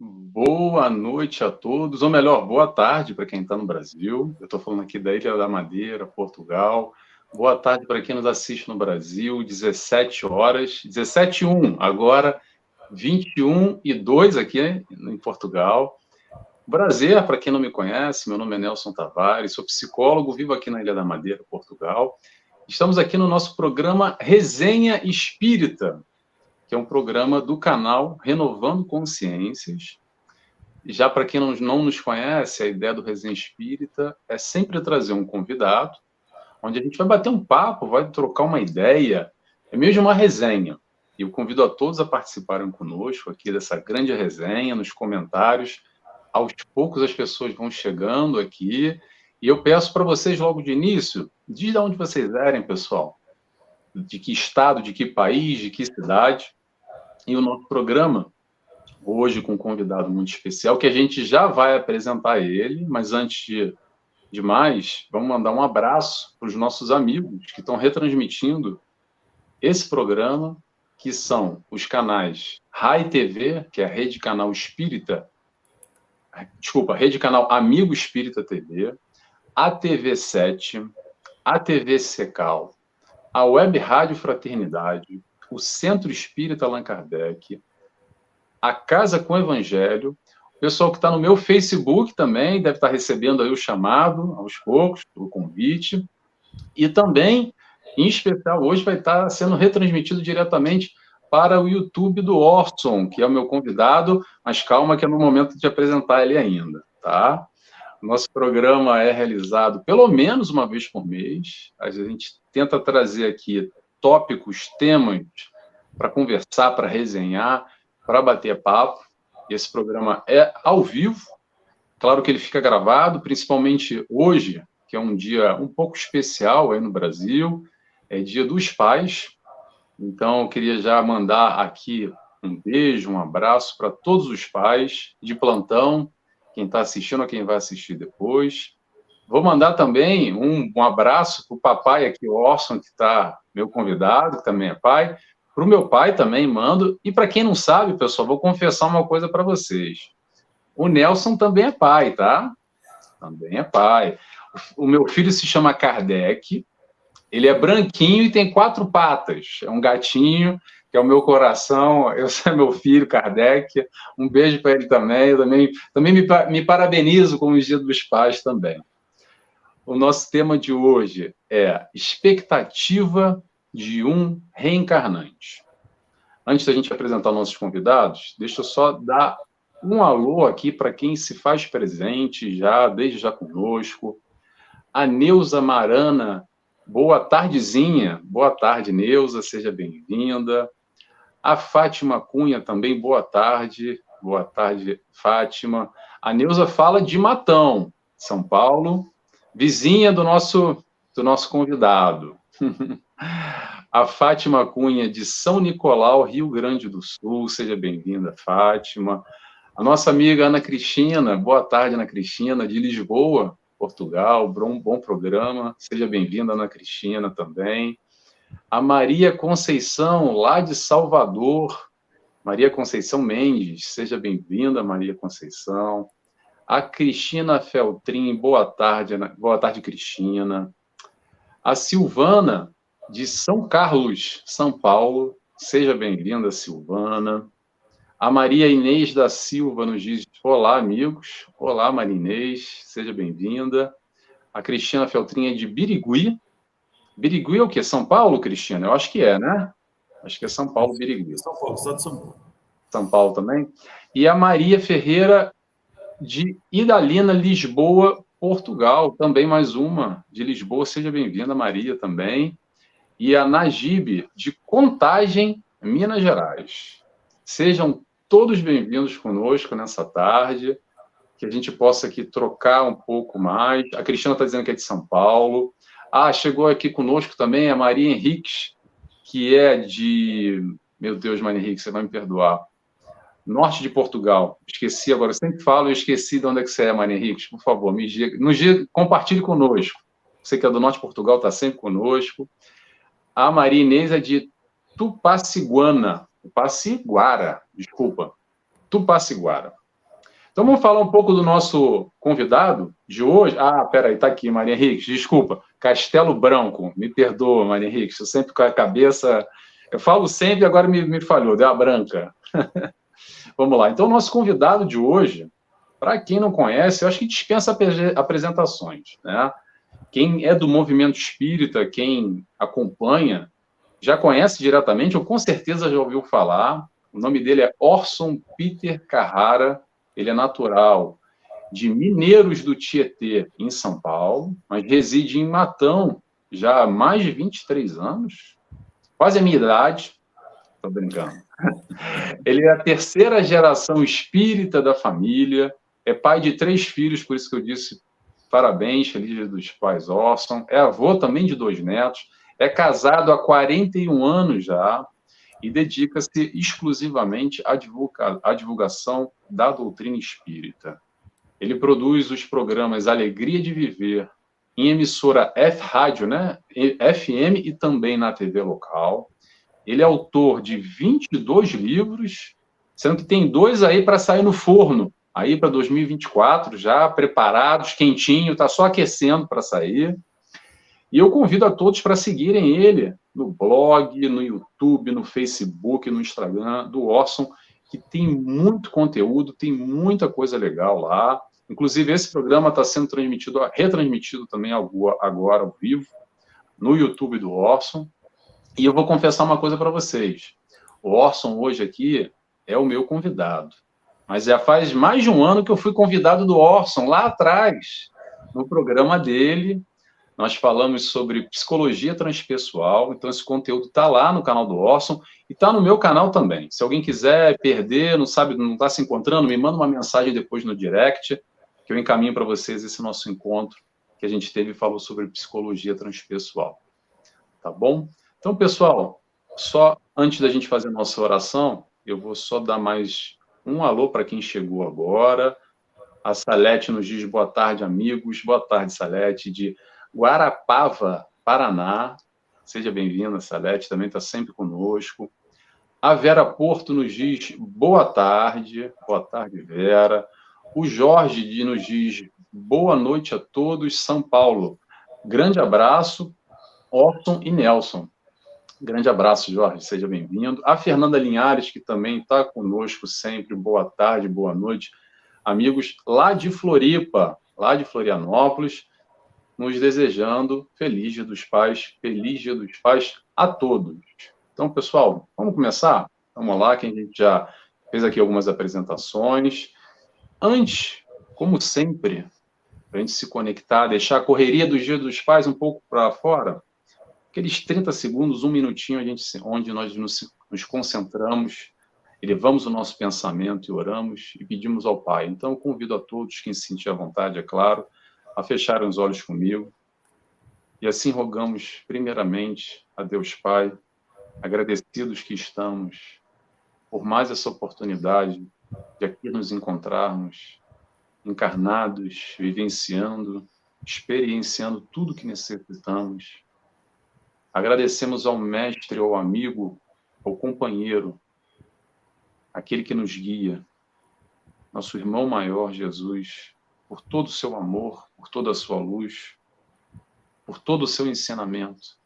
Boa noite a todos, ou melhor, boa tarde para quem está no Brasil. Eu estou falando aqui da Ilha da Madeira, Portugal. Boa tarde para quem nos assiste no Brasil, 17 horas, 17h01, agora 21h02 aqui em Portugal. Prazer, para quem não me conhece, meu nome é Nelson Tavares, sou psicólogo, vivo aqui na Ilha da Madeira, Portugal. Estamos aqui no nosso programa Resenha Espírita, que é um programa do canal Renovando Consciências. E já para quem não nos conhece, a ideia do Resenha Espírita é sempre trazer um convidado, onde a gente vai bater um papo, vai trocar uma ideia, é mesmo uma resenha. E eu convido a todos a participarem conosco aqui dessa grande resenha, nos comentários. Aos poucos as pessoas vão chegando aqui, e eu peço para vocês logo de início, diz de onde vocês eram, pessoal, de que estado, de que país, de que cidade. E o nosso programa, hoje com um convidado muito especial, que a gente já vai apresentar ele, mas antes de mais, vamos mandar um abraço para os nossos amigos que estão retransmitindo esse programa, que são os canais Rai TV, que é a Rede Canal Espírita, Rede Canal Amigo Espírita TV, a TV7, a TV Secal, a Web Rádio Fraternidade, o Centro Espírita Allan Kardec, a Casa com Evangelho, o pessoal que está no meu Facebook também deve estar recebendo aí o chamado, aos poucos, o convite, e também, em especial, hoje vai estar sendo retransmitido diretamente para o YouTube do Orson, que é o meu convidado, mas calma que é no momento de apresentar ele ainda, tá? Nosso programa é realizado pelo menos uma vez por mês, a gente tenta trazer aqui tópicos, temas para conversar, para resenhar, para bater papo. Esse programa é ao vivo, claro que ele fica gravado, principalmente hoje, que é um dia um pouco especial aí no Brasil, é Dia dos Pais. Então, eu queria já mandar aqui um beijo, um abraço para todos os pais de plantão, quem está assistindo ou quem vai assistir depois. Vou mandar também um abraço para o papai aqui, Orson, que está meu convidado, que também é pai. Para o meu pai também mando. E para quem não sabe, pessoal, vou confessar uma coisa para vocês. O Nelson também é pai, tá? Também é pai. O meu filho se chama Kardec. Ele é branquinho e tem 4 patas. É um gatinho, que é o meu coração. Eu sou meu filho, Kardec. Um beijo para ele também. Eu também me parabenizo com os Dias dos Pais também. O nosso tema de hoje é expectativa de um reencarnante. Antes da gente apresentar nossos convidados, deixa eu só dar um alô aqui para quem se faz presente desde já conosco. A Neuza Marana, boa tardezinha. Boa tarde, Neuza, seja bem-vinda. A Fátima Cunha também, boa tarde. Boa tarde, Fátima. A Neuza fala de Matão, São Paulo, vizinha do nosso convidado. A Fátima Cunha, de São Nicolau, Rio Grande do Sul. Seja bem-vinda, Fátima. A nossa amiga Ana Cristina, boa tarde, Ana Cristina, de Lisboa, Portugal. Bom programa. Seja bem-vinda, Ana Cristina, também. A Maria Conceição, lá de Salvador. Maria Conceição Mendes, seja bem-vinda, Maria Conceição. A Cristina Feltrin, boa tarde, Cristina. A Silvana, de São Carlos, São Paulo, seja bem-vinda, Silvana. A Maria Inês da Silva nos diz: olá, amigos. Olá, Maria Inês, seja bem-vinda. A Cristina Feltrin é de Birigui. Birigui é o quê? São Paulo, Cristina? Eu acho que é, né? Acho que é São Paulo, Birigui. São Paulo, estado de São Paulo. São Paulo também. E a Maria Ferreira, de Idalina, Lisboa, Portugal. Também mais uma de Lisboa. Seja bem-vinda, Maria, também. E a Najib, de Contagem, Minas Gerais. Sejam todos bem-vindos conosco nessa tarde, que a gente possa aqui trocar um pouco mais. A Cristina está dizendo que é de São Paulo. Chegou aqui conosco também a Maria Henriques, que é de... Meu Deus, Maria Henriques, você vai me perdoar. Norte de Portugal. Esqueci agora, eu sempre falo e esqueci de onde é que você é, Maria Henriques. Por favor, compartilhe conosco. Você que é do Norte de Portugal, está sempre conosco. A Maria Inês é de Tupaciguara, desculpa. Tupaciguara. Então, vamos falar um pouco do nosso convidado de hoje. Ah, peraí, tá aqui, Maria Henrique, desculpa. Castelo Branco, me perdoa, Maria Henrique, eu sempre com a cabeça... Eu falo sempre, agora me falhou, deu a branca. Vamos lá. Então, o nosso convidado de hoje, para quem não conhece, eu acho que dispensa apresentações, né? Quem é do movimento espírita, quem acompanha, já conhece diretamente, ou com certeza já ouviu falar. O nome dele é Orson Peter Carrara, ele é natural de Mineiros do Tietê, em São Paulo, mas reside em Matão já há mais de 23 anos, quase a minha idade, estou brincando. Ele é a terceira geração espírita da família, é pai de 3 filhos, por isso que eu disse parabéns, feliz dia dos pais, Orson. É avô também de 2 netos, é casado há 41 anos já e dedica-se exclusivamente à divulgação da doutrina espírita. Ele produz os programas Alegria de Viver em emissora F-Rádio, né? FM e também na TV local. Ele é autor de 22 livros, sendo que tem 2 aí para sair no forno, aí para 2024, já preparados, quentinho, está só aquecendo para sair. E eu convido a todos para seguirem ele no blog, no YouTube, no Facebook, no Instagram do Orson, que tem muito conteúdo, tem muita coisa legal lá. Inclusive, esse programa está sendo retransmitido também agora ao vivo, no YouTube do Orson. E eu vou confessar uma coisa para vocês. O Orson hoje aqui é o meu convidado. Mas já faz mais de um ano que eu fui convidado do Orson, lá atrás, no programa dele. Nós falamos sobre psicologia transpessoal, então esse conteúdo está lá no canal do Orson e está no meu canal também. Se alguém quiser perder, não sabe, não está se encontrando, me manda uma mensagem depois no direct, que eu encaminho para vocês esse nosso encontro que a gente teve e falou sobre psicologia transpessoal. Tá bom? Então, pessoal, só antes da gente fazer a nossa oração, eu vou só dar mais um alô para quem chegou agora. A Salete nos diz boa tarde, amigos. Boa tarde, Salete, de Guarapava, Paraná. Seja bem-vinda, Salete, também está sempre conosco. A Vera Porto nos diz boa tarde. Boa tarde, Vera. O Jorge nos diz boa noite a todos, São Paulo. Grande abraço, Orson e Nelson. Grande abraço, Jorge, seja bem-vindo. A Fernanda Linhares, que também está conosco sempre, boa tarde, boa noite. Amigos lá de Floripa, lá de Florianópolis, nos desejando feliz Dia dos Pais a todos. Então, pessoal, vamos começar? Vamos lá, que a gente já fez aqui algumas apresentações. Antes, como sempre, para a gente se conectar, deixar a correria do Dia dos Pais um pouco para fora, aqueles 30 segundos, 1 minutinho, onde nós nos concentramos, elevamos o nosso pensamento e oramos e pedimos ao Pai. Então, eu convido a todos, quem se sentir à vontade, é claro, a fecharem os olhos comigo. E assim rogamos, primeiramente, a Deus Pai, agradecidos que estamos por mais essa oportunidade de aqui nos encontrarmos, encarnados, vivenciando, experienciando tudo que necessitamos. Agradecemos ao mestre, ao amigo, ao companheiro, aquele que nos guia, nosso irmão maior, Jesus, por todo o seu amor, por toda a sua luz, por todo o seu ensinamento.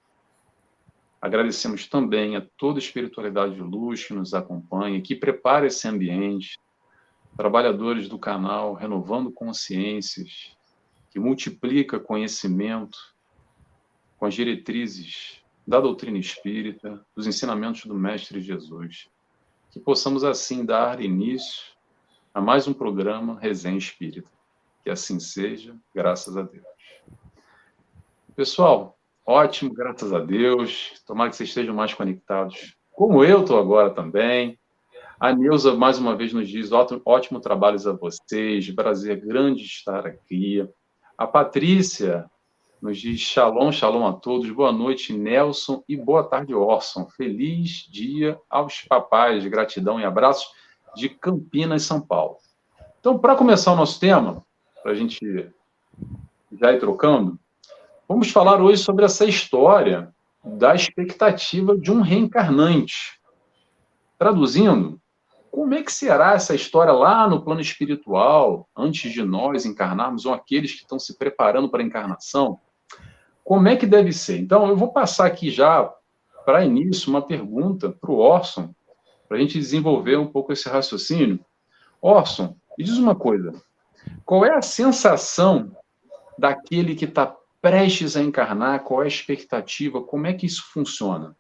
Agradecemos também a toda a espiritualidade de luz que nos acompanha, que prepara esse ambiente, trabalhadores do canal Renovando Consciências, que multiplica conhecimento com as diretrizes da doutrina espírita, dos ensinamentos do Mestre Jesus. Que possamos, assim, dar início a mais um programa Resenha Espírita. Que assim seja, graças a Deus. Pessoal, ótimo, graças a Deus. Tomara que vocês estejam mais conectados, como eu estou agora também. A Neuza, mais uma vez, nos diz ótimo trabalho a vocês, prazer grande estar aqui. A Patrícia nos diz shalom, shalom a todos, boa noite, Nelson, e boa tarde, Orson. Feliz dia aos papais, gratidão e abraços de Campinas, São Paulo. Então, para começar o nosso tema, para a gente já ir trocando, vamos falar hoje sobre essa história da expectativa de um reencarnante. Traduzindo, como é que será essa história lá no plano espiritual, antes de nós encarnarmos, ou aqueles que estão se preparando para a encarnação? Como é que deve ser? Então, eu vou passar aqui já, para início, uma pergunta para o Orson, para a gente desenvolver um pouco esse raciocínio. Orson, me diz uma coisa. Qual é a sensação daquele que está prestes a encarnar? Qual é a expectativa? Como é que isso funciona?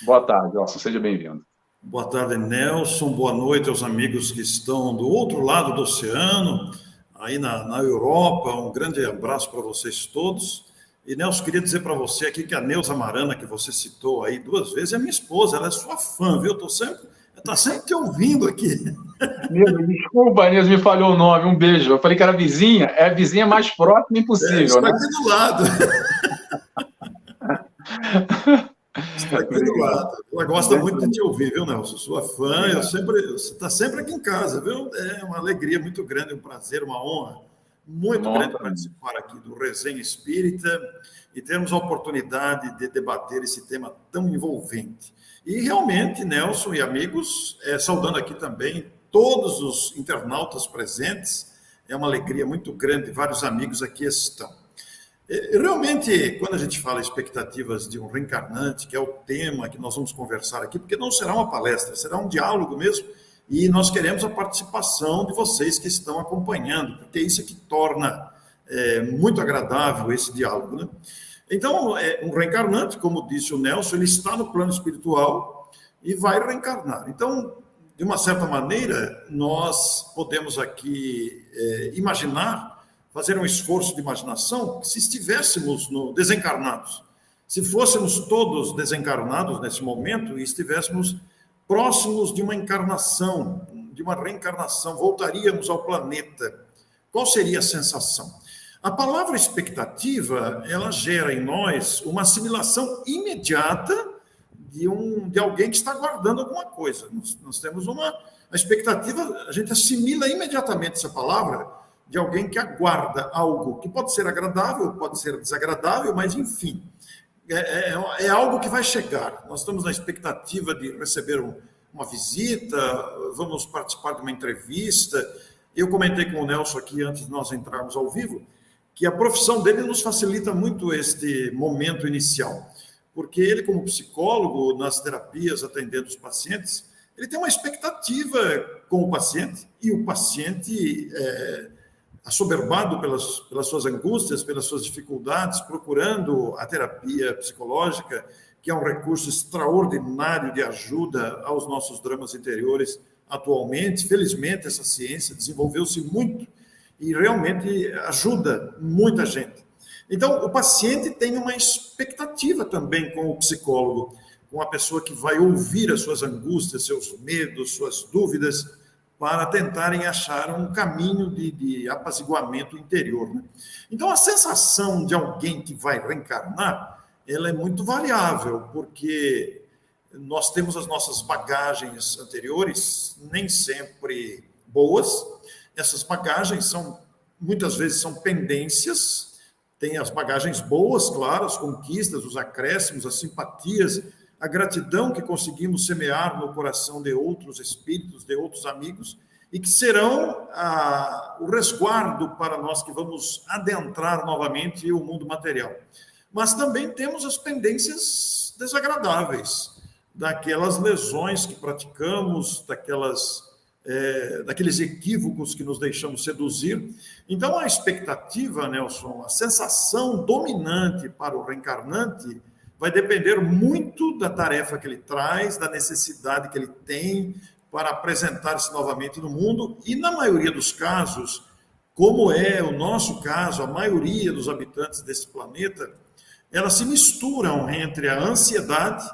Boa tarde, Orson. Seja bem-vindo. Boa tarde, Nelson. Boa noite aos amigos que estão do outro lado do oceano, aí na Europa. Um grande abraço para vocês todos. E, Nelson, queria dizer para você aqui que a Neuza Marana, que você citou aí 2 vezes, é minha esposa. Ela é sua fã, viu? Está sempre te ouvindo aqui. Neuza, desculpa, Neuza, me falhou o nome. Um beijo. Eu falei que era vizinha. É a vizinha mais próxima impossível, está né? aqui do lado. Está aqui do lado. Ela gosta muito de te ouvir, viu, Nelson? Sua fã, você está sempre aqui em casa, viu? É uma alegria muito grande, um prazer, uma honra muito grande participar aqui do Resenha Espírita e termos a oportunidade de debater esse tema tão envolvente. E realmente, Nelson e amigos, saudando aqui também todos os internautas presentes, é uma alegria muito grande, vários amigos aqui estão. Realmente, quando a gente fala expectativas de um reencarnante, que é o tema que nós vamos conversar aqui, porque não será uma palestra, será um diálogo mesmo, e nós queremos a participação de vocês que estão acompanhando, porque isso é que torna muito agradável esse diálogo, né? Então, um reencarnante, como disse o Nelson, ele está no plano espiritual e vai reencarnar. Então, de uma certa maneira, nós podemos aqui imaginar, fazer um esforço de imaginação, se estivéssemos desencarnados, se fôssemos todos desencarnados nesse momento e estivéssemos próximos de uma encarnação, de uma reencarnação, voltaríamos ao planeta, qual seria a sensação? A palavra expectativa, ela gera em nós uma assimilação imediata de alguém que está aguardando alguma coisa. Nós temos a expectativa, a gente assimila imediatamente essa palavra de alguém que aguarda algo que pode ser agradável, pode ser desagradável, mas enfim, é algo que vai chegar. Nós estamos na expectativa de receber uma visita, vamos participar de uma entrevista. Eu comentei com o Nelson aqui, antes de nós entrarmos ao vivo, que a profissão dele nos facilita muito este momento inicial, porque ele, como psicólogo, nas terapias, atendendo os pacientes, ele tem uma expectativa com o paciente, e o paciente assoberbado pelas suas angústias, pelas suas dificuldades, procurando a terapia psicológica, que é um recurso extraordinário de ajuda aos nossos dramas interiores atualmente. Felizmente, essa ciência desenvolveu-se muito e realmente ajuda muita gente. Então, o paciente tem uma expectativa também com o psicólogo, com a pessoa que vai ouvir as suas angústias, seus medos, suas dúvidas, para tentarem achar um caminho de apaziguamento interior, né? Então, a sensação de alguém que vai reencarnar, ela é muito variável, porque nós temos as nossas bagagens anteriores, nem sempre boas. Essas bagagens muitas vezes são pendências. Tem as bagagens boas, claro, as conquistas, os acréscimos, as simpatias, a gratidão que conseguimos semear no coração de outros espíritos, de outros amigos, e que serão o resguardo para nós que vamos adentrar novamente o mundo material. Mas também temos as pendências desagradáveis, daquelas lesões que praticamos, daqueles equívocos que nos deixamos seduzir. Então, a expectativa, Nelson, a sensação dominante para o reencarnante vai depender muito da tarefa que ele traz, da necessidade que ele tem para apresentar-se novamente no mundo, e na maioria dos casos, como é o nosso caso, a maioria dos habitantes desse planeta, elas se misturam entre a ansiedade,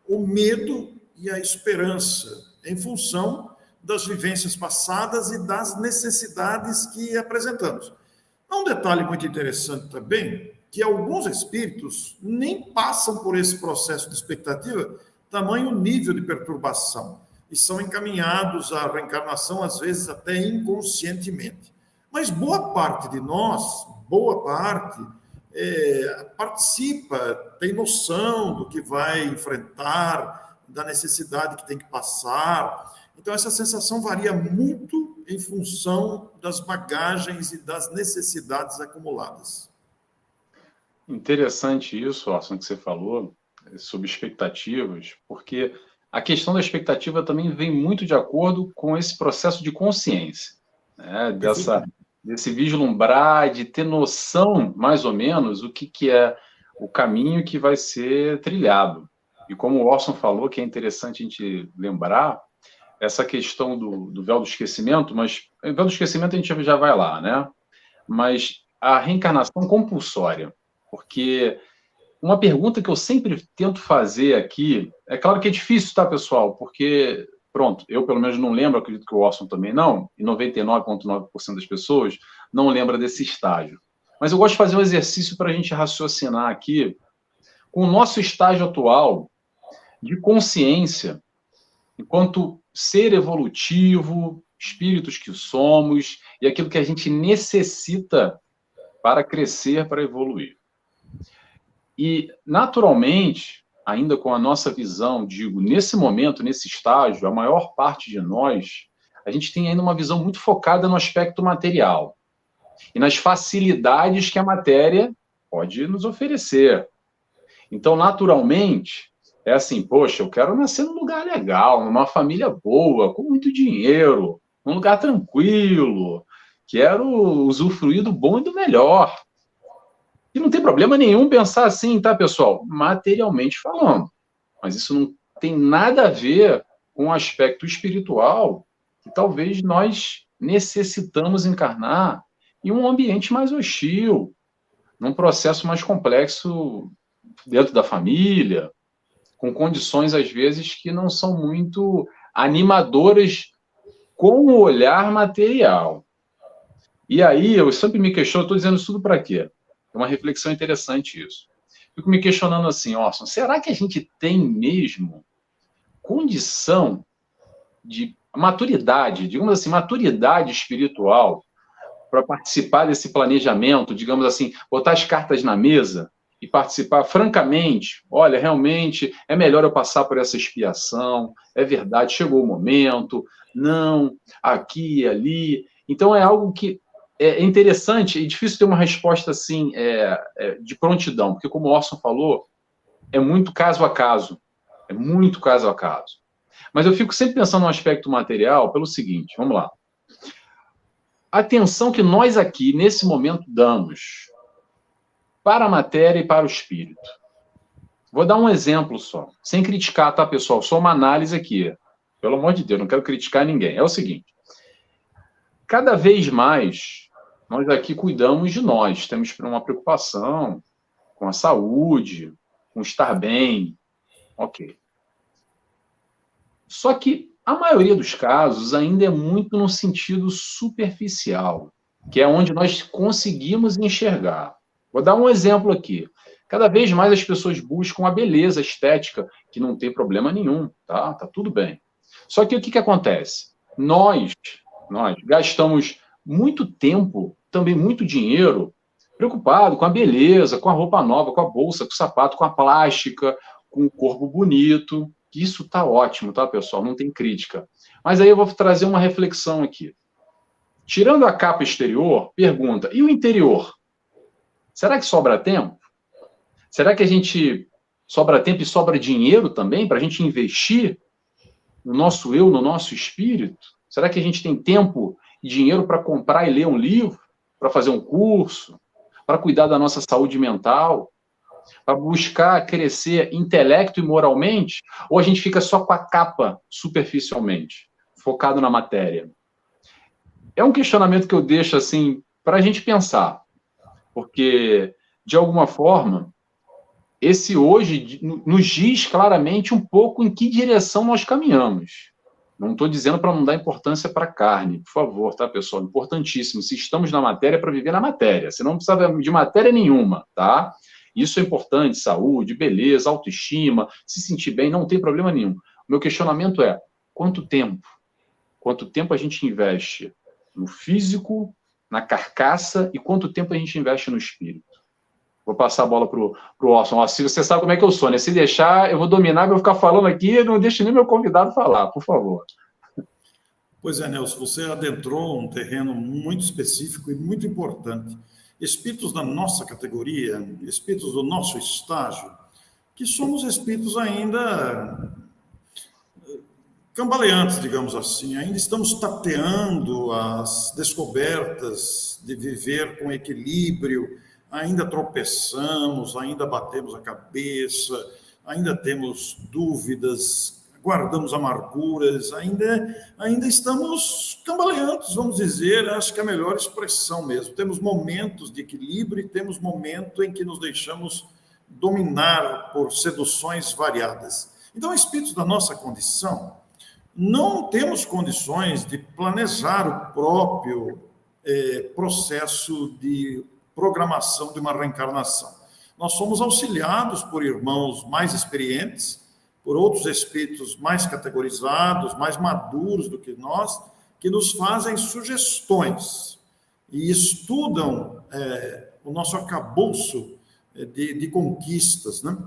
o medo e a esperança, em função das vivências passadas e das necessidades que apresentamos. Há um detalhe muito interessante também, que alguns espíritos nem passam por esse processo de expectativa, tamanho nível de perturbação, e são encaminhados à reencarnação, às vezes até inconscientemente. Mas boa parte de nós, participa, tem noção do que vai enfrentar, da necessidade que tem que passar, Então, essa sensação varia muito em função das bagagens e das necessidades acumuladas. Interessante isso, Orson, que você falou sobre expectativas, porque a questão da expectativa também vem muito de acordo com esse processo de consciência, né? Desse vislumbrar, de ter noção, mais ou menos, o que é o caminho que vai ser trilhado. E como o Orson falou, que é interessante a gente lembrar, essa questão do véu do esquecimento, mas o véu do esquecimento a gente já vai lá, né? Mas a reencarnação compulsória, porque uma pergunta que eu sempre tento fazer aqui, é claro que é difícil, tá, pessoal? Porque, pronto, eu pelo menos não lembro, acredito que o Orson também não, e 99,9% das pessoas não lembra desse estágio. Mas eu gosto de fazer um exercício para a gente raciocinar aqui com o nosso estágio atual de consciência, enquanto ser evolutivo, espíritos que somos, e aquilo que a gente necessita para crescer, para evoluir. E, naturalmente, ainda com a nossa visão, digo, nesse momento, nesse estágio, a maior parte de nós, a gente tem ainda uma visão muito focada no aspecto material e nas facilidades que a matéria pode nos oferecer. Então, naturalmente, é assim, poxa, eu quero nascer num lugar legal, numa família boa, com muito dinheiro, num lugar tranquilo, quero usufruir do bom e do melhor. E não tem problema nenhum pensar assim, tá, pessoal? Materialmente falando. Mas isso não tem nada a ver com o aspecto espiritual que talvez nós necessitamos encarnar em um ambiente mais hostil, num processo mais complexo dentro da família, com condições, às vezes, que não são muito animadoras com o olhar material. E aí, eu sempre me questiono, estou dizendo isso tudo para quê? É uma reflexão interessante isso. Fico me questionando assim, Orson, será que a gente tem mesmo condição de maturidade, digamos assim, maturidade espiritual para participar desse planejamento, digamos assim, botar as cartas na mesa e participar francamente? Olha, realmente é melhor eu passar por essa expiação, é verdade, chegou o momento, não, aqui e ali. Então é algo que é interessante e difícil ter uma resposta assim de prontidão, porque como o Orson falou, é muito caso a caso, é muito caso a caso. Mas eu fico sempre pensando no aspecto material pelo seguinte, vamos lá. A atenção que nós aqui, nesse momento, damos para a matéria e para o espírito. Vou dar um exemplo só, sem criticar, tá, pessoal? Só uma análise aqui. Pelo amor de Deus, não quero criticar ninguém. É o seguinte, cada vez mais, nós aqui cuidamos de nós, temos uma preocupação com a saúde, com estar bem, ok. Só que a maioria dos casos ainda é muito no sentido superficial, que é onde nós conseguimos enxergar. Vou dar um exemplo aqui. Cada vez mais as pessoas buscam a beleza estética, que não tem problema nenhum, tá? Tá tudo bem. Só que o que acontece? Nós gastamos muito tempo, também muito dinheiro, preocupado com a beleza, com a roupa nova, com a bolsa, com o sapato, com a plástica, com o corpo bonito. Isso tá ótimo, tá, pessoal? Não tem crítica. Mas aí eu vou trazer uma reflexão aqui. Tirando a capa exterior, pergunta, e o interior? Será que sobra tempo? Será que a gente sobra tempo e sobra dinheiro também para a gente investir no nosso eu, no nosso espírito? Será que a gente tem tempo e dinheiro para comprar e ler um livro, para fazer um curso, para cuidar da nossa saúde mental, para buscar crescer intelecto e moralmente? Ou a gente fica só com a capa superficialmente, focado na matéria? É um questionamento que eu deixo assim para a gente pensar, porque, de alguma forma, esse hoje nos diz claramente um pouco em que direção nós caminhamos. Não estou dizendo para não dar importância para a carne, por favor, tá, pessoal? Importantíssimo. Se estamos na matéria, é para viver na matéria. Você não precisa de matéria nenhuma, tá? Isso é importante, saúde, beleza, autoestima, se sentir bem, não tem problema nenhum. O meu questionamento é, quanto tempo? Quanto tempo a gente investe no físico, na carcaça, e quanto tempo a gente investe no espírito? Vou passar a bola pro Orson. Ó, se você sabe como é que eu sou, né? Se deixar, eu vou dominar, vou ficar falando aqui, não deixe nem meu convidado falar, por favor. Pois é, Nelson, você adentrou um terreno muito específico e muito importante. Espíritos da nossa categoria, espíritos do nosso estágio, que somos espíritos ainda cambaleantes, digamos assim, ainda estamos tateando as descobertas de viver com equilíbrio, ainda tropeçamos, ainda batemos a cabeça, ainda temos dúvidas, guardamos amarguras, ainda estamos cambaleantes, vamos dizer, acho que é a melhor expressão mesmo. Temos momentos de equilíbrio e temos momentos em que nos deixamos dominar por seduções variadas. Então, espíritos da nossa condição, não temos condições de planejar o próprio processo de programação de uma reencarnação. Nós somos auxiliados por irmãos mais experientes, por outros espíritos mais categorizados, mais maduros do que nós, que nos fazem sugestões e estudam o nosso arcabouço de conquistas, né?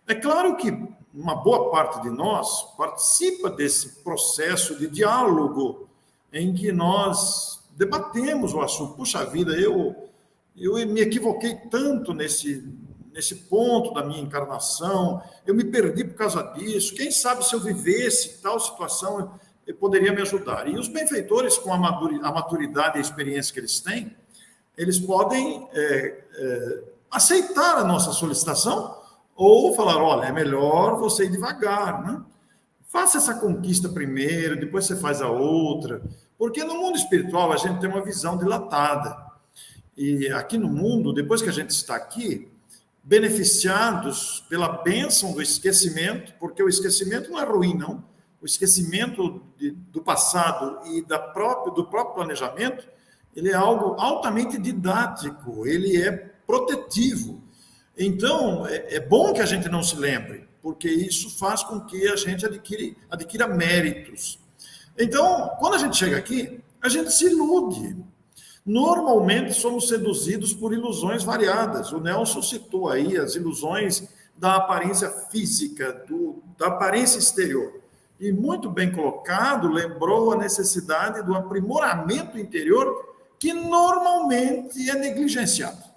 É claro que uma boa parte de nós participa desse processo de diálogo em que nós debatemos o assunto. Puxa vida, eu me equivoquei tanto nesse ponto da minha encarnação, eu me perdi por causa disso, quem sabe se eu vivesse tal situação, eu poderia me ajudar. E os benfeitores, com a maturidade e a experiência que eles têm, eles podem aceitar a nossa solicitação ou falar, olha, é melhor você ir devagar, né? Faça essa conquista primeiro, depois você faz a outra, porque no mundo espiritual a gente tem uma visão dilatada. E aqui no mundo, depois que a gente está aqui, beneficiados pela bênção do esquecimento, porque o esquecimento não é ruim, não. O esquecimento do passado e do próprio planejamento, ele é algo altamente didático, ele é protetivo. Então, é bom que a gente não se lembre, porque isso faz com que a gente adquira méritos. Então, quando a gente chega aqui, a gente se ilude. Normalmente somos seduzidos por ilusões variadas. O Nelson citou aí as ilusões da aparência física, da aparência exterior. E muito bem colocado, lembrou a necessidade do aprimoramento interior, que normalmente é negligenciado.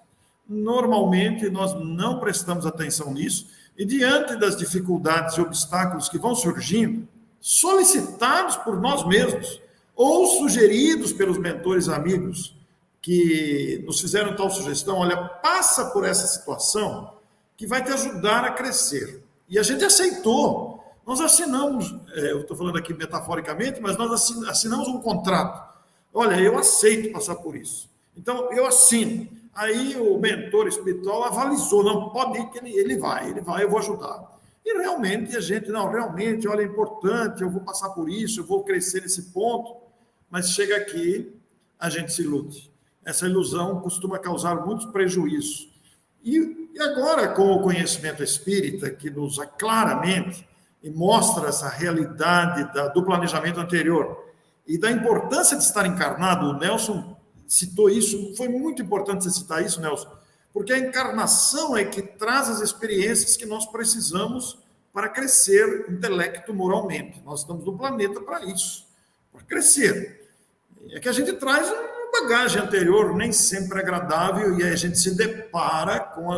Normalmente nós não prestamos atenção nisso, e diante das dificuldades e obstáculos que vão surgindo, solicitados por nós mesmos, ou sugeridos pelos mentores amigos, que nos fizeram tal sugestão, olha, passa por essa situação que vai te ajudar a crescer. E a gente aceitou. Nós assinamos, eu estou falando aqui metaforicamente, mas nós assinamos um contrato. Olha, eu aceito passar por isso. Então, eu assino. Aí o mentor espiritual avalizou, não, pode ir que ele vai, eu vou ajudar. E realmente a gente, realmente, olha, é importante, eu vou passar por isso, eu vou crescer nesse ponto, mas chega aqui, a gente se ilude. Essa ilusão costuma causar muitos prejuízos. E agora, com o conhecimento espírita, que nos claramente e mostra essa realidade do planejamento anterior e da importância de estar encarnado, o Nelson citou isso, foi muito importante você citar isso, Nelson, porque a encarnação é que traz as experiências que nós precisamos para crescer intelecto moralmente. Nós estamos no planeta para isso, para crescer. É que a gente traz uma bagagem anterior, nem sempre agradável, e aí a gente se depara com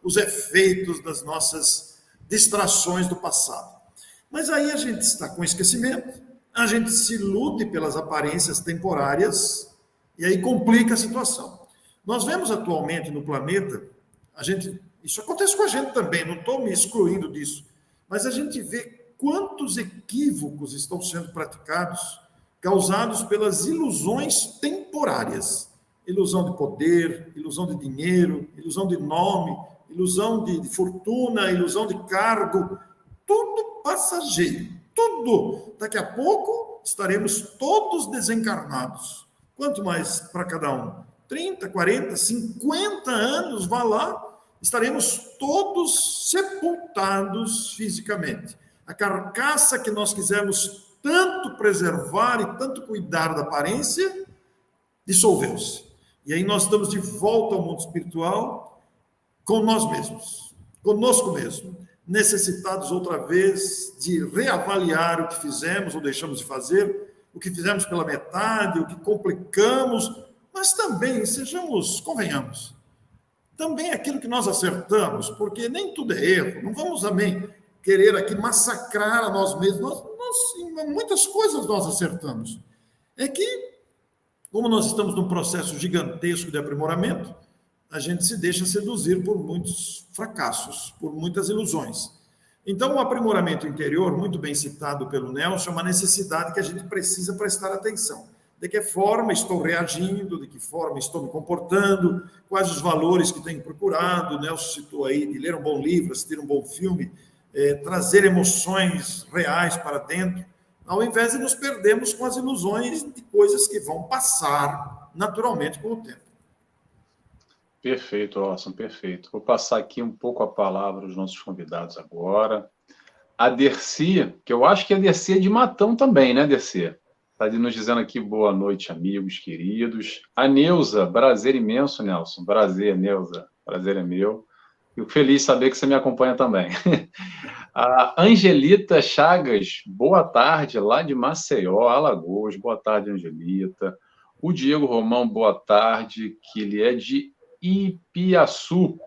os efeitos das nossas distrações do passado. Mas aí a gente está com esquecimento, a gente se ilude pelas aparências temporárias, e aí complica a situação. Nós vemos atualmente no planeta, isso acontece com a gente também, não estou me excluindo disso, mas a gente vê quantos equívocos estão sendo praticados, causados pelas ilusões temporárias. Ilusão de poder, ilusão de dinheiro, ilusão de nome, ilusão de fortuna, ilusão de cargo, tudo passageiro, tudo. Daqui a pouco estaremos todos desencarnados. Quanto mais para cada um? 30, 40, 50 anos, vá lá, estaremos todos sepultados fisicamente. A carcaça que nós quisermos tanto preservar e tanto cuidar da aparência, dissolveu-se. E aí nós estamos de volta ao mundo espiritual com nós mesmos, conosco mesmo, necessitados outra vez de reavaliar o que fizemos ou deixamos de fazer, o que fizemos pela metade, o que complicamos, mas também, convenhamos, também aquilo que nós acertamos, porque nem tudo é erro, não vamos também querer aqui massacrar a nós mesmos, em muitas coisas nós acertamos. É que, como nós estamos num processo gigantesco de aprimoramento, a gente se deixa seduzir por muitos fracassos, por muitas ilusões. Então, o aprimoramento interior, muito bem citado pelo Nelson, é uma necessidade que a gente precisa prestar atenção. De que forma estou reagindo, de que forma estou me comportando, quais os valores que tenho procurado. O Nelson citou aí de ler um bom livro, assistir um bom filme, trazer emoções reais para dentro, ao invés de nos perdermos com as ilusões de coisas que vão passar naturalmente com o tempo. Perfeito, Orson, perfeito. Vou passar aqui um pouco a palavra aos nossos convidados agora. A Dercy, que eu acho que a Dercy é de Matão também, né, Dercy? Está nos dizendo aqui, boa noite, amigos queridos. A Neuza, prazer imenso, Nelson. Prazer, Neuza. Prazer é meu. Fico feliz de saber que você me acompanha também. A Angelita Chagas, boa tarde, lá de Maceió, Alagoas. Boa tarde, Angelita. O Diego Romão, boa tarde, que ele é de Ipiaçu,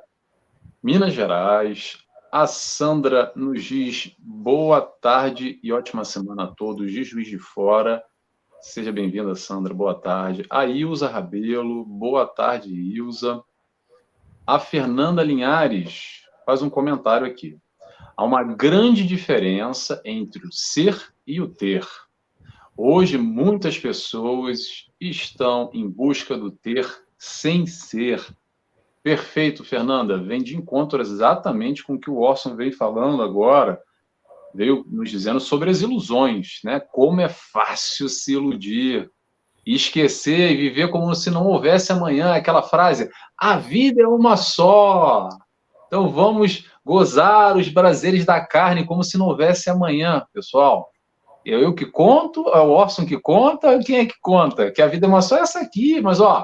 Minas Gerais. A Sandra nos diz boa tarde e ótima semana a todos de Juiz de Fora. Seja bem-vinda, Sandra, boa tarde. A Ilza Rabelo, boa tarde, Ilza. A Fernanda Linhares faz um comentário aqui. Há uma grande diferença entre o ser e o ter. Hoje, muitas pessoas estão em busca do ter sem ser. Perfeito, Fernanda. Vem de encontro exatamente com o que o Orson veio falando agora. Veio nos dizendo sobre as ilusões, né? Como é fácil se iludir, e esquecer e viver como se não houvesse amanhã. Aquela frase, a vida é uma só. Então vamos gozar os prazeres da carne como se não houvesse amanhã, pessoal. Eu que conto, é o Orson que conta, quem é que conta? Que a vida é uma só, essa aqui, mas ó,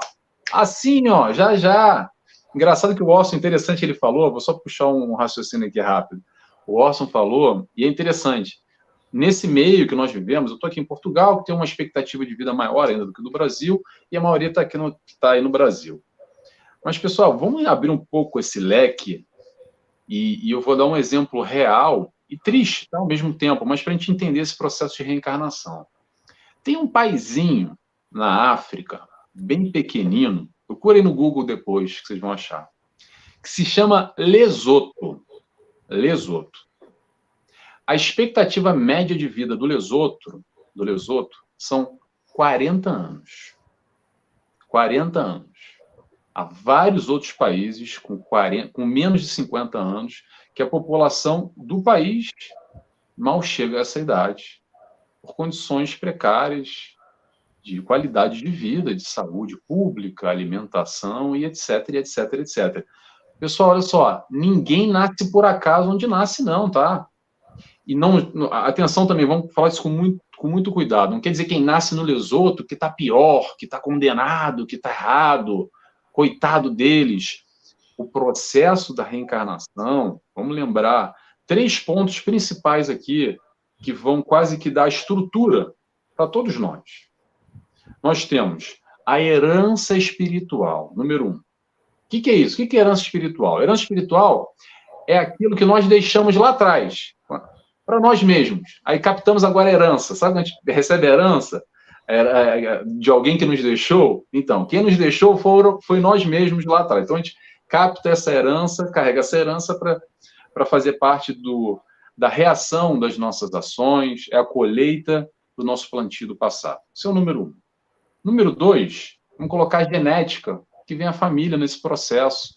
assim, ó, já já. Engraçado que o Orson, interessante, ele falou, vou só puxar um raciocínio aqui rápido. O Orson falou, e é interessante, nesse meio que nós vivemos, eu estou aqui em Portugal, que tem uma expectativa de vida maior ainda do que no Brasil, e a maioria está aí no Brasil. Mas, pessoal, vamos abrir um pouco esse leque, e eu vou dar um exemplo real e triste, tá, ao mesmo tempo, mas para a gente entender esse processo de reencarnação. Tem um paizinho na África, bem pequenino, procurem no Google depois, que vocês vão achar, que se chama Lesoto. Lesoto. A expectativa média de vida do Lesoto são 40 anos. 40 anos. Há vários outros países com menos de 50 anos que a população do país mal chega a essa idade por condições precárias de qualidade de vida, de saúde pública, alimentação e etc, etc, etc. Pessoal, olha só, ninguém nasce por acaso onde nasce não, tá? E não, atenção também, vamos falar isso com muito cuidado. Não quer dizer que quem nasce no Lesoto que está pior, que está condenado, que está errado, coitado deles. O processo da reencarnação, vamos lembrar, 3 pontos principais aqui que vão quase que dar estrutura para todos nós. Nós temos a herança espiritual, número 1. O que é isso? O que é herança espiritual? Herança espiritual é aquilo que nós deixamos lá atrás, para nós mesmos. Aí captamos agora a herança. Sabe quando a gente recebe a herança de alguém que nos deixou? Então, quem nos deixou foi nós mesmos lá atrás. Então, a gente capta essa herança, carrega essa herança para fazer parte da reação das nossas ações, é a colheita do nosso plantio do passado. Esse é o número 1. Número 2, vamos colocar a genética, que vem a família nesse processo.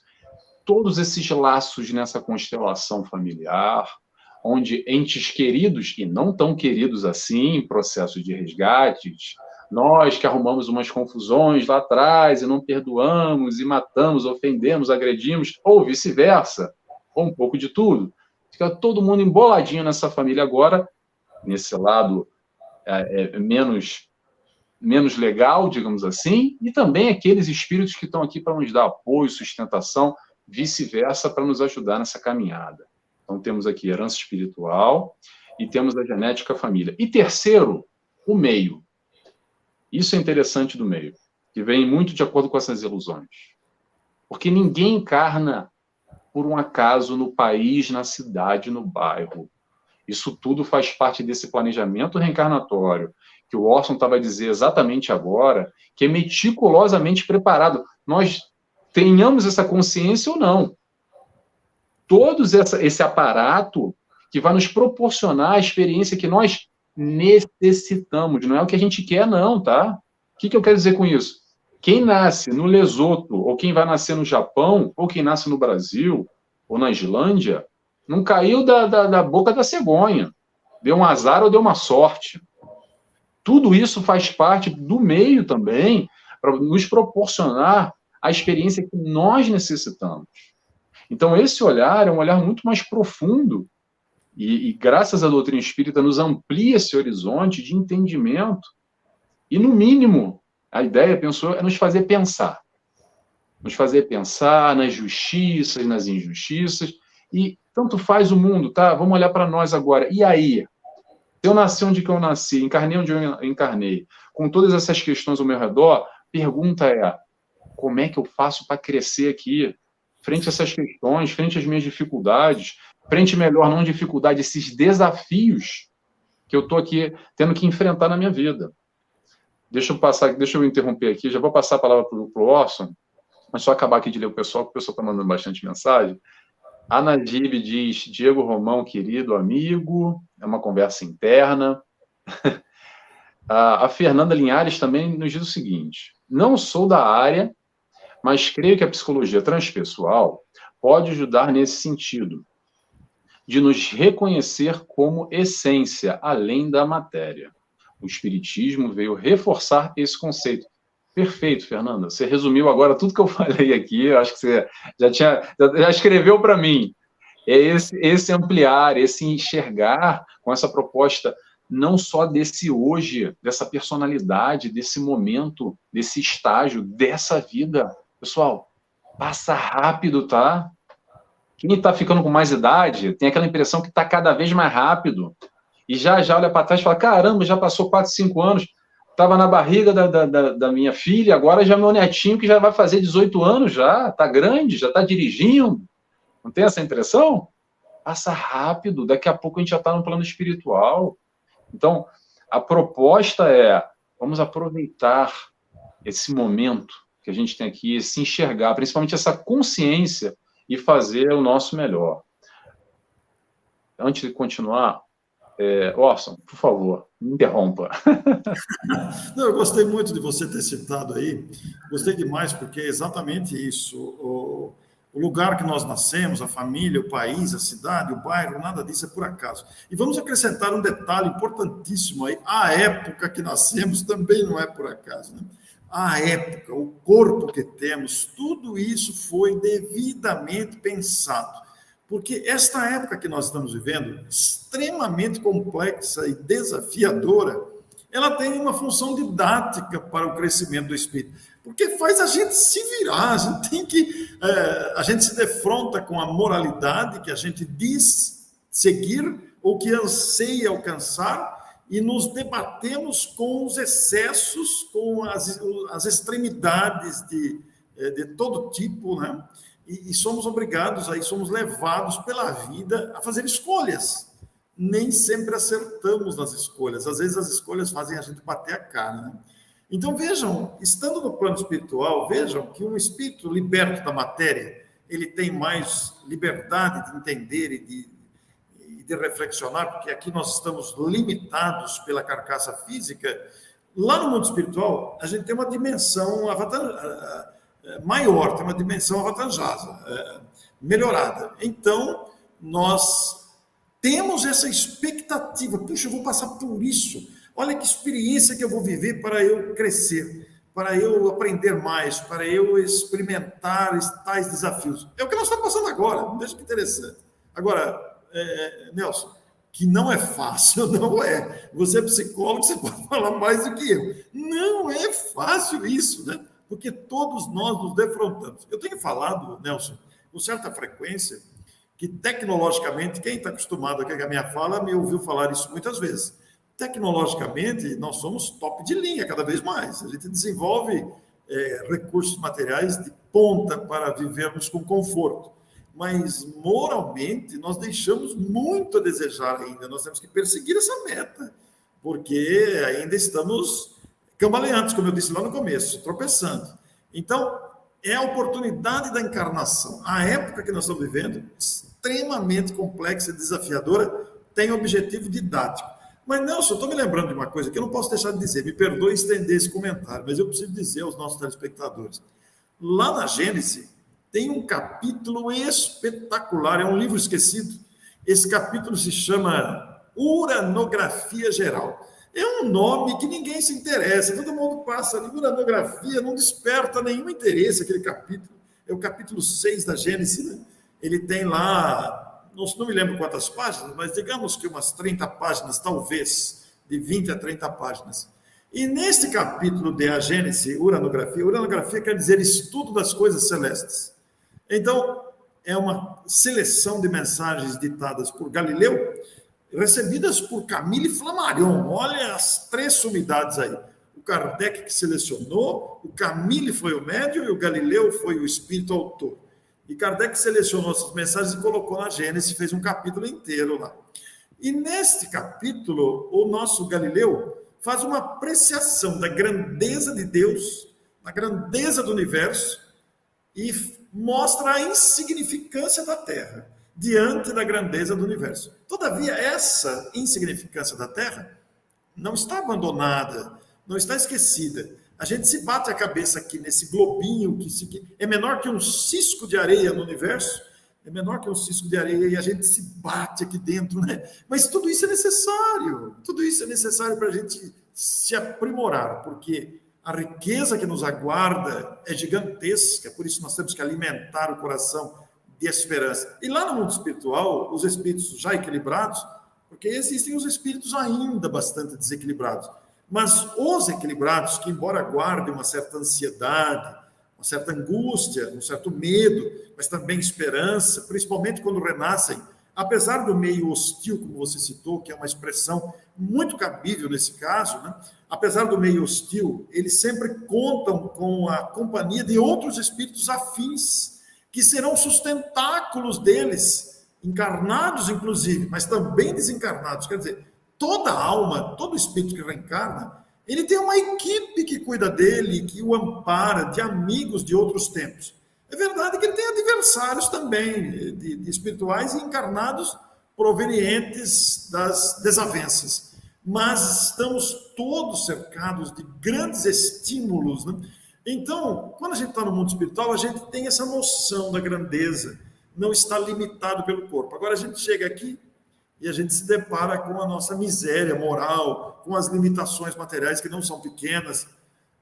Todos esses laços nessa constelação familiar, onde entes queridos e não tão queridos assim, em processo de resgates, nós que arrumamos umas confusões lá atrás e não perdoamos, e matamos, ofendemos, agredimos, ou vice-versa, ou um pouco de tudo. Fica todo mundo emboladinho nessa família agora, nesse lado menos legal, digamos assim, e também aqueles espíritos que estão aqui para nos dar apoio, sustentação, vice-versa, para nos ajudar nessa caminhada. Então, temos aqui herança espiritual e temos a genética família. E terceiro, o meio. Isso é interessante do meio, que vem muito de acordo com essas ilusões. Porque ninguém encarna por um acaso no país, na cidade, no bairro. Isso tudo faz parte desse planejamento reencarnatório, que o Orson estava a dizer exatamente agora, que é meticulosamente preparado. Nós tenhamos essa consciência ou não. Todos esse aparato que vai nos proporcionar a experiência que nós necessitamos. Não é o que a gente quer, não, tá? O que eu quero dizer com isso? Quem nasce no Lesoto, ou quem vai nascer no Japão, ou quem nasce no Brasil, ou na Islândia, não caiu da boca da cegonha. Deu um azar ou deu uma sorte. Tudo isso faz parte do meio também, para nos proporcionar a experiência que nós necessitamos. Então, esse olhar é um olhar muito mais profundo e graças à doutrina espírita, nos amplia esse horizonte de entendimento e, no mínimo, a ideia, pensou, é nos fazer pensar. Nos fazer pensar nas justiças, nas injustiças, e tanto faz o mundo, tá? Vamos olhar para nós agora. E aí? Se eu nasci onde que eu nasci, encarnei onde eu encarnei, com todas essas questões ao meu redor, pergunta é, como é que eu faço para crescer aqui? Frente a essas questões, frente às minhas dificuldades, frente, melhor, não dificuldade, esses desafios que eu estou aqui tendo que enfrentar na minha vida. Deixa eu interromper aqui, já vou passar a palavra para o Orson, mas só acabar aqui de ler o pessoal, que o pessoal está mandando bastante mensagem. A Nadib diz, Diego Romão, querido amigo, é uma conversa interna. A Fernanda Linhares também nos diz o seguinte, não sou da área, mas creio que a psicologia transpessoal pode ajudar nesse sentido, de nos reconhecer como essência, além da matéria. O Espiritismo veio reforçar esse conceito. Perfeito, Fernanda. Você resumiu agora tudo que eu falei aqui, eu acho que você já escreveu para mim. É esse ampliar, esse enxergar com essa proposta não só desse hoje, dessa personalidade, desse momento, desse estágio, dessa vida. Pessoal, passa rápido, tá? Quem está ficando com mais idade tem aquela impressão que está cada vez mais rápido. E já olha para trás e fala, caramba, já passou 4, 5 anos, estava na barriga da minha filha, agora já é meu netinho que já vai fazer 18 anos já, está grande, já está dirigindo. Não tem essa impressão? Passa rápido, daqui a pouco a gente já está no plano espiritual. Então, a proposta é, vamos aproveitar esse momento que a gente tem aqui, se enxergar, principalmente essa consciência, e fazer o nosso melhor. Antes de continuar, Orson, por favor, me interrompa. Não, eu gostei muito de você ter citado aí, gostei demais, porque é exatamente isso. O lugar que nós nascemos, a família, o país, a cidade, o bairro, nada disso é por acaso. E vamos acrescentar um detalhe importantíssimo aí, a época que nascemos também não é por acaso, né? A época, o corpo que temos, tudo isso foi devidamente pensado. Porque esta época que nós estamos vivendo, extremamente complexa e desafiadora, ela tem uma função didática para o crescimento do espírito. Porque faz a gente se virar, a gente tem que... a gente se defronta com a moralidade que a gente diz seguir ou que anseia alcançar, e nos debatemos com os excessos, com as extremidades de todo tipo, né? E somos obrigados, aí somos levados pela vida a fazer escolhas. Nem sempre acertamos nas escolhas, às vezes as escolhas fazem a gente bater a cara, né? Então vejam, estando no plano espiritual, vejam que um espírito liberto da matéria, ele tem mais liberdade de entender e de reflexionar, porque aqui nós estamos limitados pela carcaça física. Lá no mundo espiritual, a gente tem uma dimensão maior, tem uma dimensão avantajada, melhorada. Então, nós temos essa expectativa, puxa, eu vou passar por isso, olha que experiência que eu vou viver para eu crescer, para eu aprender mais, para eu experimentar tais desafios. É o que nós estamos passando agora, veja que interessante. Agora, Nelson, que não é fácil, não é. Você é psicólogo, você pode falar mais do que eu. Não é fácil isso, né? Porque todos nós nos defrontamos. Eu tenho falado, Nelson, com certa frequência, que tecnologicamente, quem está acostumado aqui com a minha fala, me ouviu falar isso muitas vezes. Tecnologicamente, nós somos top de linha cada vez mais. A gente desenvolve recursos materiais de ponta para vivermos com conforto. Mas, moralmente, nós deixamos muito a desejar ainda. Nós temos que perseguir essa meta, porque ainda estamos cambaleantes, como eu disse lá no começo, tropeçando. Então, é a oportunidade da encarnação. A época que nós estamos vivendo, extremamente complexa e desafiadora, tem objetivo didático. Mas, Nelson, eu estou me lembrando de uma coisa que eu não posso deixar de dizer. Me perdoe estender esse comentário, mas eu preciso dizer aos nossos telespectadores. Lá na Gênesis, tem um capítulo espetacular, é um livro esquecido. Esse capítulo se chama Uranografia Geral. É um nome que ninguém se interessa, todo mundo passa ali, uranografia, não desperta nenhum interesse aquele capítulo. É o capítulo 6 da Gênesis, né? Ele tem lá, não me lembro quantas páginas, mas digamos que umas 30 páginas, talvez, de 20 a 30 páginas. E neste capítulo de a Gênesis, uranografia quer dizer estudo das coisas celestes. Então, é uma seleção de mensagens ditadas por Galileu, recebidas por Camille Flammarion. Olha as 3 sumidades aí. O Kardec que selecionou, o Camille foi o médium e o Galileu foi o espírito autor. E Kardec selecionou essas mensagens e colocou na Gênesis, fez um capítulo inteiro lá. E neste capítulo, o nosso Galileu faz uma apreciação da grandeza de Deus, da grandeza do universo, e mostra a insignificância da Terra diante da grandeza do universo. Todavia, essa insignificância da Terra não está abandonada, não está esquecida. A gente se bate a cabeça aqui nesse globinho que é menor que um cisco de areia no universo, é menor que um cisco de areia e a gente se bate aqui dentro, né? Mas tudo isso é necessário para a gente se aprimorar, porque a riqueza que nos aguarda é gigantesca, por isso nós temos que alimentar o coração de esperança. E lá no mundo espiritual, os espíritos já equilibrados, porque existem os espíritos ainda bastante desequilibrados, mas os equilibrados, que embora guardem uma certa ansiedade, uma certa angústia, um certo medo, mas também esperança, principalmente quando renascem, apesar do meio hostil, como você citou, que é uma expressão muito cabível nesse caso, né? Apesar do meio hostil, eles sempre contam com a companhia de outros espíritos afins, que serão sustentáculos deles, encarnados inclusive, mas também desencarnados. Quer dizer, toda alma, todo espírito que reencarna, ele tem uma equipe que cuida dele, que o ampara, de amigos de outros tempos. É verdade que ele tem adversários também, de espirituais e encarnados provenientes das desavenças. Mas estamos todos cercados de grandes estímulos, né? Então, quando a gente está no mundo espiritual, a gente tem essa noção da grandeza, não está limitado pelo corpo. Agora a gente chega aqui e a gente se depara com a nossa miséria moral, com as limitações materiais que não são pequenas,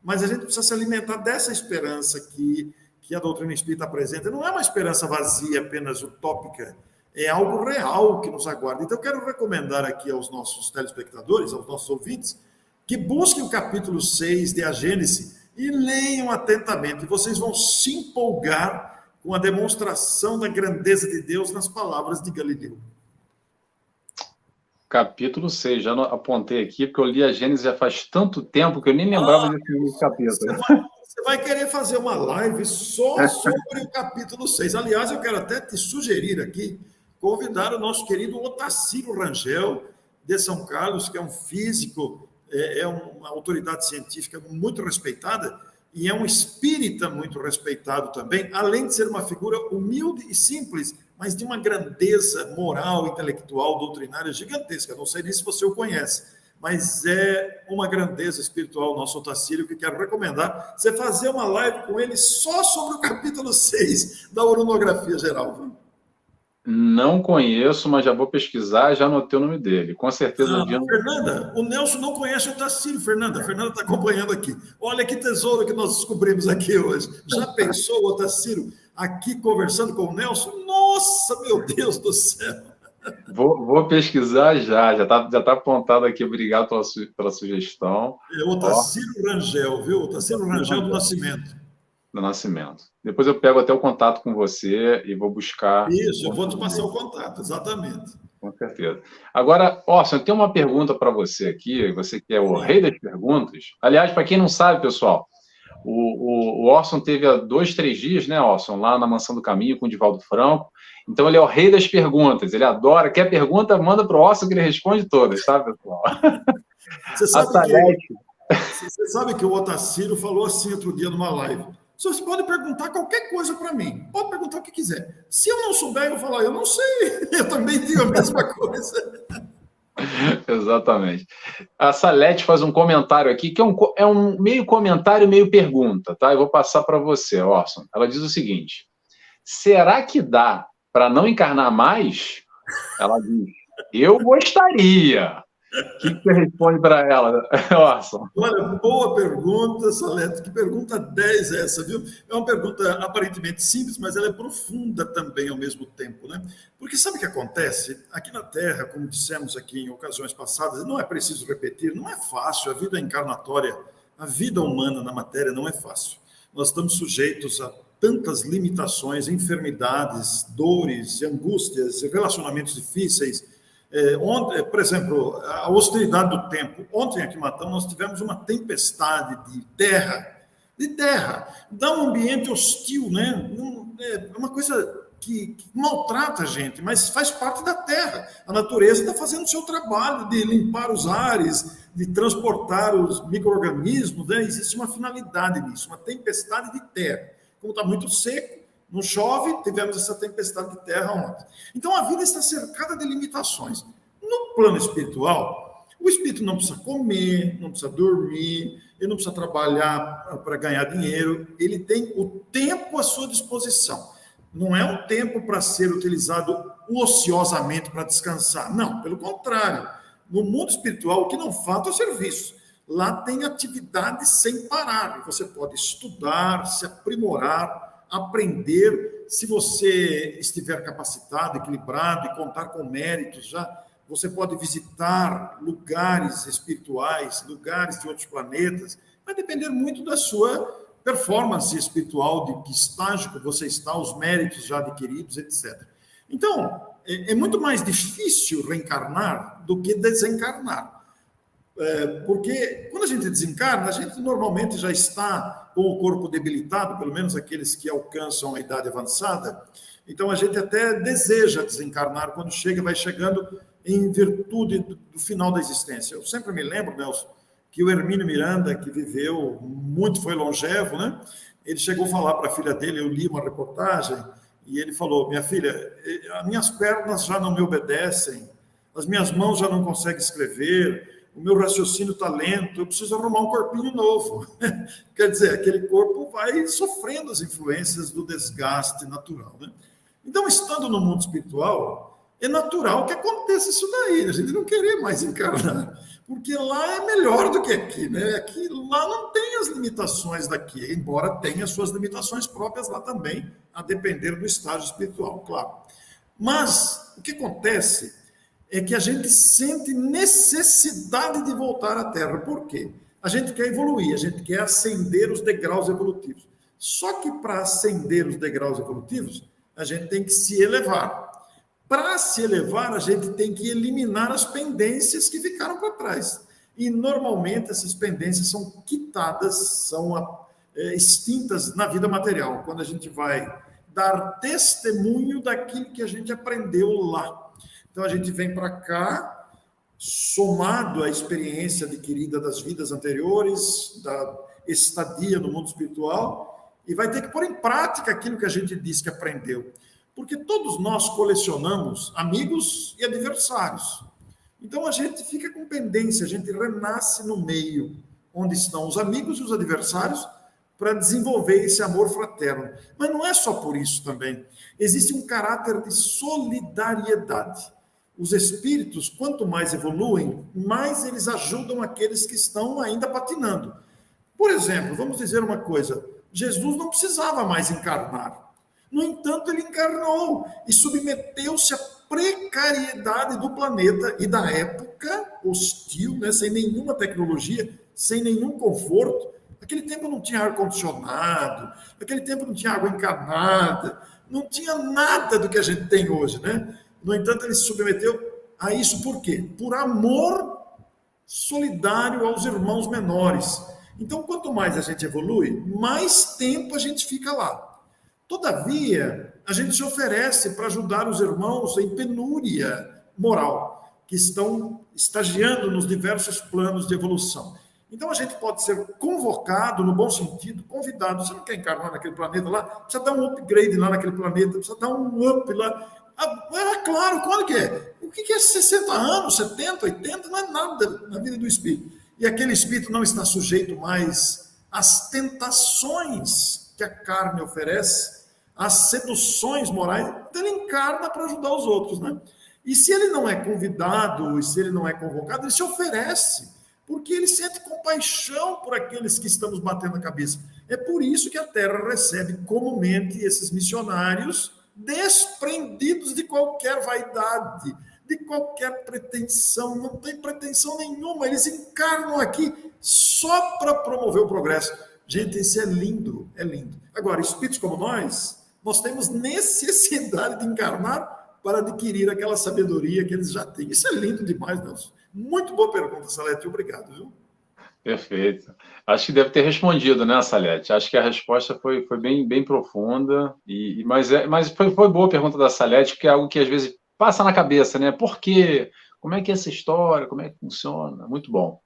mas a gente precisa se alimentar dessa esperança que a doutrina espírita apresenta. Não é uma esperança vazia, apenas utópica, é algo real que nos aguarda. Então, eu quero recomendar aqui aos nossos telespectadores, aos nossos ouvintes, que busquem o capítulo 6 de A Gênese e leiam atentamente. Vocês vão se empolgar com a demonstração da grandeza de Deus nas palavras de Galileu. Capítulo 6, já apontei aqui, porque eu li a Gênesis já faz tanto tempo que eu nem lembrava desse capítulo. Você vai querer fazer uma live só sobre o capítulo 6. Aliás, eu quero até te sugerir aqui, convidar o nosso querido Otacílio Rangel, de São Carlos, que é um físico, é uma autoridade científica muito respeitada, e é um espírita muito respeitado também, além de ser uma figura humilde e simples, mas de uma grandeza moral, intelectual, doutrinária gigantesca. Não sei nem se você o conhece, mas é uma grandeza espiritual, nosso Otacílio, que quero recomendar você fazer uma live com ele só sobre o capítulo 6 da Uranografia Geral. Viu? Não conheço, mas já vou pesquisar, já anotei o nome dele. Com certeza. Fernanda, o Nelson não conhece o Otacílio, Fernanda. A Fernanda está acompanhando aqui. Olha que tesouro que nós descobrimos aqui hoje. Já pensou o Otacílio aqui conversando com o Nelson? Nossa, meu Deus do céu! Vou pesquisar já está apontado aqui. Obrigado pela sugestão. É o Otacílio Rangel, viu? Otacílio Rangel do Nascimento. Do Nascimento. Depois eu pego até o contato com você e vou buscar... Isso, eu vou te passar o contato, exatamente. Com certeza. Agora, Orson, eu tenho uma pergunta para você aqui, você que é o rei das perguntas. Aliás, para quem não sabe, pessoal, o Orson teve há 2, 3 dias, né, Orson, lá na Mansão do Caminho com o Divaldo Franco. Então, ele é o rei das perguntas, ele adora. Quer pergunta, manda para o Orson que ele responde todas, tá, pessoal? Você sabe que o Otacílio falou assim outro dia numa live. Você pode perguntar qualquer coisa para mim. Pode perguntar o que quiser. Se eu não souber, eu vou falar, eu não sei. Eu também digo a mesma coisa. Exatamente. A Salete faz um comentário aqui, que é um meio comentário, meio pergunta, tá? Eu vou passar para você, Orson. Ela diz o seguinte: será que dá para não encarnar mais? Ela diz, eu gostaria. O que você responde para ela, Orson? Olha, boa pergunta, Salete. Que pergunta 10 é essa, viu? É uma pergunta aparentemente simples, mas ela é profunda também ao mesmo tempo, né? Porque sabe o que acontece? Aqui na Terra, como dissemos aqui em ocasiões passadas, não é preciso repetir, não é fácil. A vida encarnatória, a vida humana na matéria não é fácil. Nós estamos sujeitos a tantas limitações, enfermidades, dores, angústias, relacionamentos difíceis. Ontem, por exemplo, a hostilidade do tempo. Ontem aqui em Matão nós tivemos uma tempestade de terra, dá um ambiente hostil, né? É uma coisa que maltrata a gente, mas faz parte da terra. A natureza está fazendo o seu trabalho de limpar os ares, de transportar os micro-organismos, né? Existe uma finalidade nisso, uma tempestade de terra. Como está muito seco, não chove, tivemos essa tempestade de terra ontem. Então, a vida está cercada de limitações. No plano espiritual, o espírito não precisa comer, não precisa dormir, ele não precisa trabalhar para ganhar dinheiro, ele tem o tempo à sua disposição. Não é um tempo para ser utilizado ociosamente para descansar. Não, pelo contrário. No mundo espiritual, o que não falta é o serviço. Lá tem atividade sem parar. Você pode estudar, se aprimorar, aprender, se você estiver capacitado, equilibrado e contar com méritos já, você pode visitar lugares espirituais, lugares de outros planetas, vai depender muito da sua performance espiritual, de que estágio que você está, os méritos já adquiridos, etc. Então, é muito mais difícil reencarnar do que desencarnar. Porque quando a gente desencarna, a gente normalmente já está com o corpo debilitado, pelo menos aqueles que alcançam a idade avançada. Então a gente até deseja desencarnar quando chega, vai chegando em virtude do final da existência. Eu sempre me lembro, Nelson, que o Hermínio Miranda, que viveu muito, foi longevo, né? Ele chegou a falar para a filha dele, eu li uma reportagem, e ele falou, minha filha, as minhas pernas já não me obedecem, as minhas mãos já não conseguem escrever, o meu raciocínio está lento, eu preciso arrumar um corpinho novo. Quer dizer, aquele corpo vai sofrendo as influências do desgaste natural, né? Então, estando no mundo espiritual, é natural que aconteça isso daí, a gente não querer mais encarnar, porque lá é melhor do que aqui, né? Aqui, lá não tem as limitações daqui, embora tenha suas limitações próprias lá também, a depender do estágio espiritual, claro. Mas, o que acontece é que a gente sente necessidade de voltar à Terra. Por quê? A gente quer evoluir, a gente quer ascender os degraus evolutivos. Só que para ascender os degraus evolutivos, a gente tem que se elevar. Para se elevar, a gente tem que eliminar as pendências que ficaram para trás. E, normalmente, essas pendências são quitadas, são extintas na vida material, quando a gente vai dar testemunho daquilo que a gente aprendeu lá. Então, a gente vem para cá, somado à experiência adquirida das vidas anteriores, da estadia no mundo espiritual, e vai ter que pôr em prática aquilo que a gente disse que aprendeu. Porque todos nós colecionamos amigos e adversários. Então, a gente fica com pendência, a gente renasce no meio, onde estão os amigos e os adversários, para desenvolver esse amor fraterno. Mas não é só por isso também. Existe um caráter de solidariedade. Os espíritos, quanto mais evoluem, mais eles ajudam aqueles que estão ainda patinando. Por exemplo, vamos dizer uma coisa, Jesus não precisava mais encarnar. No entanto, ele encarnou e submeteu-se à precariedade do planeta e da época hostil, né, sem nenhuma tecnologia, sem nenhum conforto. Naquele tempo não tinha ar-condicionado, naquele tempo não tinha água encanada, não tinha nada do que a gente tem hoje, né? No entanto, ele se submeteu a isso por quê? Por amor solidário aos irmãos menores. Então, quanto mais a gente evolui, mais tempo a gente fica lá. Todavia, a gente se oferece para ajudar os irmãos em penúria moral, que estão estagiando nos diversos planos de evolução. Então, a gente pode ser convocado, no bom sentido, convidado. Você não quer encarnar naquele planeta lá? Precisa dar um upgrade lá naquele planeta, precisa dar um up lá. Claro, quando que é? O que é 60 anos, 70, 80? Não é nada na vida do espírito. E aquele espírito não está sujeito mais às tentações que a carne oferece, às seduções morais, então ele encarna para ajudar os outros, né? E se ele não é convidado, e se ele não é convocado, ele se oferece, porque ele sente compaixão por aqueles que estamos batendo a cabeça. É por isso que a Terra recebe comumente esses missionários desprendidos de qualquer vaidade, de qualquer pretensão, não tem pretensão nenhuma, eles encarnam aqui só para promover o progresso. Gente, isso é lindo, é lindo. Agora, espíritos como nós temos necessidade de encarnar para adquirir aquela sabedoria que eles já têm. Isso é lindo demais, Nelson. Muito boa pergunta, Salete, obrigado, viu? Perfeito. Acho que deve ter respondido, né, Salete? Acho que a resposta foi bem profunda, mas foi boa a pergunta da Salete, porque é algo que às vezes passa na cabeça, né? Por quê? Como é que é essa história? Como é que funciona? Muito bom.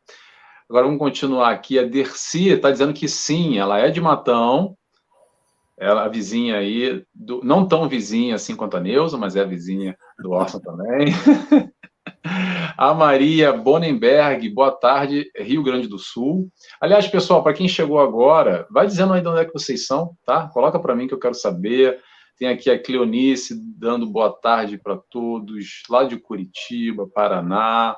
Agora vamos continuar aqui. A Dercy está dizendo que sim, ela é de Matão, ela a vizinha aí, não tão vizinha assim quanto a Neuza, mas é a vizinha do Orson também. A Maria Bonenberg, boa tarde, Rio Grande do Sul. Aliás, pessoal, para quem chegou agora, vai dizendo aí de onde é que vocês são, tá? Coloca para mim que eu quero saber. Tem aqui a Cleonice dando boa tarde para todos, lá de Curitiba, Paraná.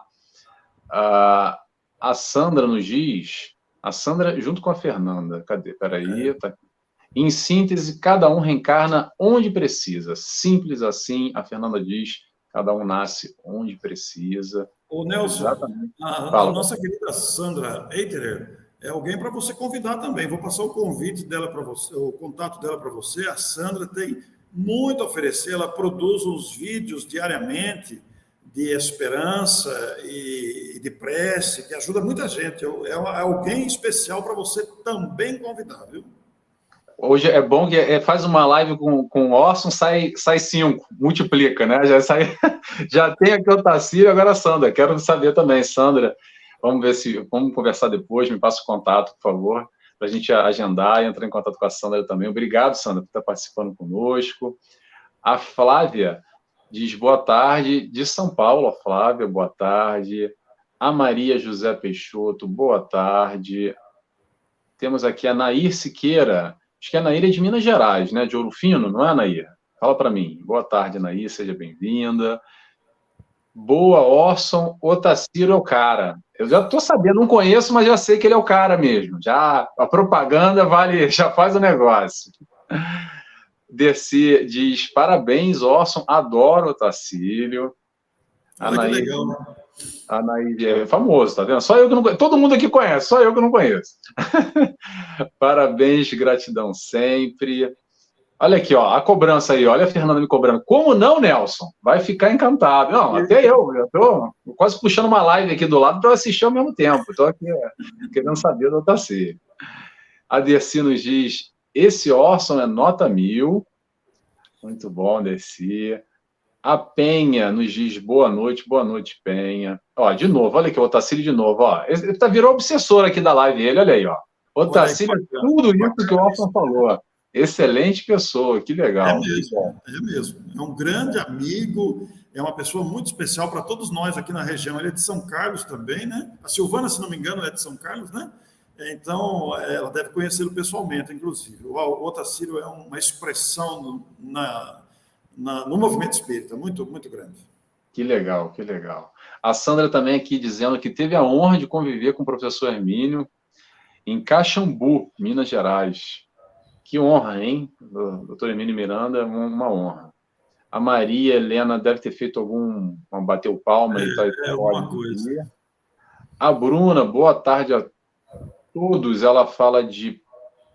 A Sandra nos diz, a Sandra junto com a Fernanda, cadê? Peraí, tá aqui. Em síntese, cada um reencarna onde precisa. Simples assim, a Fernanda diz, cada um nasce onde precisa. Ô, Nelson, a nossa querida Sandra Eiterer é alguém para você convidar também. Vou passar o convite dela para você, o contato dela para você. A Sandra tem muito a oferecer, ela produz uns vídeos diariamente de esperança e de prece, que ajuda muita gente. É alguém especial para você também convidar, viu? Hoje é bom que faz uma live com o Orson, sai 5, multiplica, né? Já tem aqui o Tacílio, agora a Sandra. Quero saber também, Sandra. Vamos conversar depois, me passa o contato, por favor, para a gente agendar e entrar em contato com a Sandra também. Obrigado, Sandra, por estar participando conosco. A Flávia diz boa tarde, de São Paulo, a Flávia, boa tarde. A Maria José Peixoto, boa tarde. Temos aqui a Nair Siqueira. Acho que a Nair é de Minas Gerais, né? De Ouro Fino, não é, Nair? Fala para mim. Boa tarde, Nair, seja bem-vinda. Boa, Orson, o Tacílio é o cara. Eu já estou sabendo, não conheço, mas já sei que ele é o cara mesmo. Já a propaganda vale, já faz o negócio. Dercy diz, parabéns, Orson, adoro o Tacílio. Que legal, né? A Nair é famoso, tá vendo? Só eu que não conheço. Todo mundo aqui conhece, só eu que não conheço. Parabéns, gratidão sempre. Olha aqui, ó, a cobrança aí, olha a Fernanda me cobrando. Como não, Nelson? Vai ficar encantado. Não, até eu tô quase puxando uma live aqui do lado para assistir ao mesmo tempo. Estou aqui querendo saber do Tacílio. A Dercy nos diz, esse Orson é nota 1000. Muito bom, Dercy. A Penha nos diz boa noite, Penha. Ó, de novo, olha aqui, o Otacílio de novo, ó. Ele virou obsessor aqui da live, ele, olha aí, ó. Otacílio, tudo isso que o Orson falou. Excelente pessoa, que legal. É mesmo. É um grande amigo, é uma pessoa muito especial para todos nós aqui na região. Ele é de São Carlos também, né? A Silvana, se não me engano, é de São Carlos, né? Então, ela deve conhecê-lo pessoalmente, inclusive. O Otacílio é uma expressão no movimento espírita, muito, muito grande. Que legal, que legal. A Sandra também aqui dizendo que teve a honra de conviver com o professor Hermínio em Caxambu, Minas Gerais. Que honra, hein? Doutor Hermínio Miranda, uma honra. A Maria Helena deve ter feito bateu palma e tal. Alguma coisa. A Bruna, boa tarde a todos. Ela fala de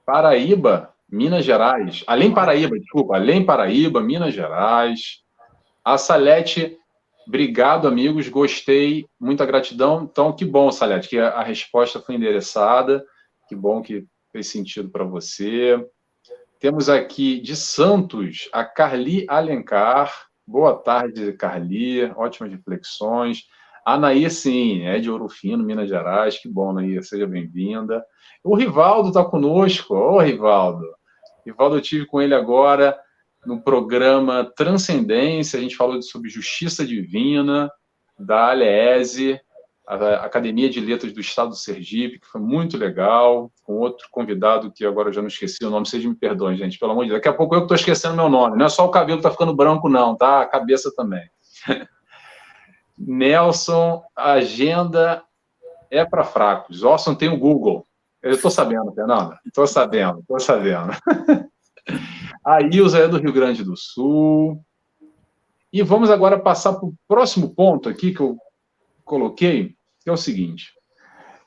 Paraíba, Minas Gerais. Além Paraíba, Minas Gerais. A Salete Obrigado, amigos. Gostei. Muita gratidão. Então, que bom, Salete, que a resposta foi endereçada. Que bom que fez sentido para você. Temos aqui de Santos a Carli Alencar. Boa tarde, Carli. Ótimas reflexões. A Anaí, sim, é de Ouro Fino, Minas Gerais. Que bom, Anaí. Seja bem-vinda. O Rivaldo está conosco. Ô, Rivaldo. Rivaldo, eu tive com ele agora no programa Transcendência. A gente falou sobre Justiça Divina, da ALESE, a Academia de Letras do Estado do Sergipe, que foi muito legal, com outro convidado que agora eu já não esqueci o nome, vocês me perdoem, gente, pelo amor de Deus. Daqui a pouco eu que estou esquecendo meu nome. Não é só o cabelo que está ficando branco, não, tá? A cabeça também. Nelson, a agenda é para fracos. Orson tem o Google. Eu estou sabendo, Fernanda. Estou sabendo. A Ilza é do Rio Grande do Sul. E vamos agora passar para o próximo ponto aqui que eu coloquei, que é o seguinte.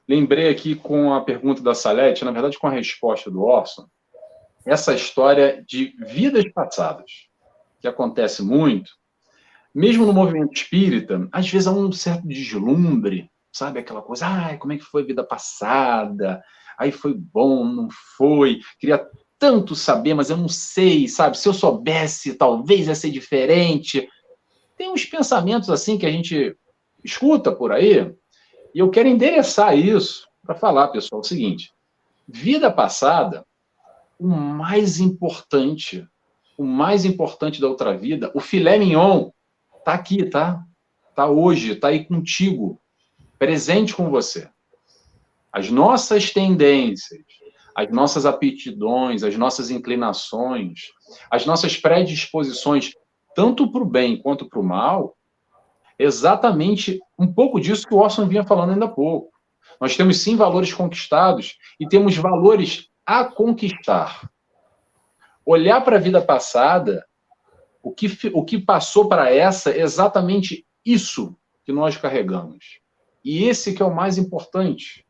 Lembrei aqui com a pergunta da Salete, na verdade com a resposta do Orson, essa história de vidas passadas, que acontece muito, mesmo no movimento espírita, às vezes há um certo deslumbre, sabe? Aquela coisa, como é que foi a vida passada? Aí foi bom, não foi? Queria tanto saber, mas eu não sei, sabe? Se eu soubesse, talvez ia ser diferente. Tem uns pensamentos assim que a gente escuta por aí, e eu quero endereçar isso para falar, pessoal, o seguinte: vida passada, o mais importante da outra vida, o filé mignon, tá aqui, tá? Tá hoje, tá aí contigo, presente com você. As nossas tendências, as nossas aptidões, as nossas inclinações, as nossas predisposições, tanto para o bem quanto para o mal, exatamente um pouco disso que o Orson vinha falando ainda há pouco. Nós temos, sim, valores conquistados e temos valores a conquistar. Olhar para a vida passada, o que passou para essa, é exatamente isso que nós carregamos. E esse que é o mais importante.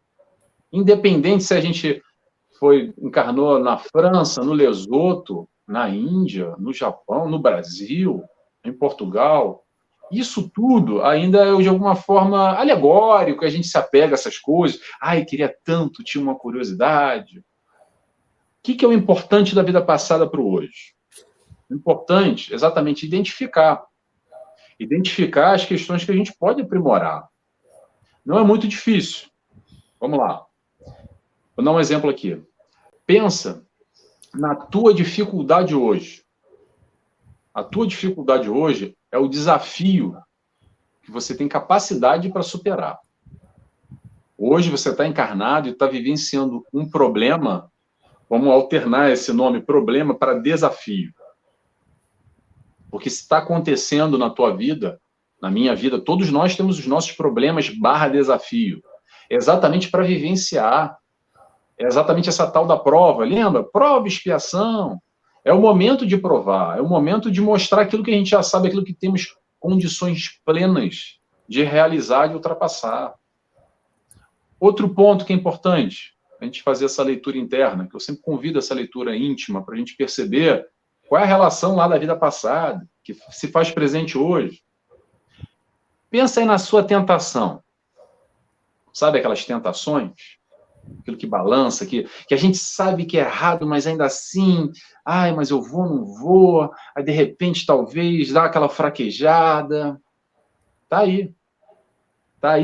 Independente se a gente encarnou na França, no Lesoto, na Índia, no Japão, no Brasil, em Portugal, isso tudo ainda é, de alguma forma, alegórico, a gente se apega a essas coisas. Queria tanto, tinha uma curiosidade. O que é o importante da vida passada para o hoje? O importante é exatamente identificar as questões que a gente pode aprimorar. Não é muito difícil. Vamos lá. Vou dar um exemplo aqui. Pensa na tua dificuldade hoje. A tua dificuldade hoje é o desafio que você tem capacidade para superar. Hoje você está encarnado e está vivenciando um problema. Vamos alternar esse nome problema para desafio. Porque se está acontecendo na tua vida, na minha vida, todos nós temos os nossos problemas /desafio. É exatamente para vivenciar. É exatamente essa tal da prova. Lembra? Prova, expiação. É o momento de provar. É o momento de mostrar aquilo que a gente já sabe, aquilo que temos condições plenas de realizar e ultrapassar. Outro ponto que é importante, a gente fazer essa leitura interna, que eu sempre convido essa leitura íntima para a gente perceber qual é a relação lá da vida passada, que se faz presente hoje. Pensa aí na sua tentação. Sabe aquelas tentações? Aquilo que balança, que a gente sabe que é errado, mas ainda assim, mas eu vou, não vou, aí de repente talvez dá aquela fraquejada. Tá aí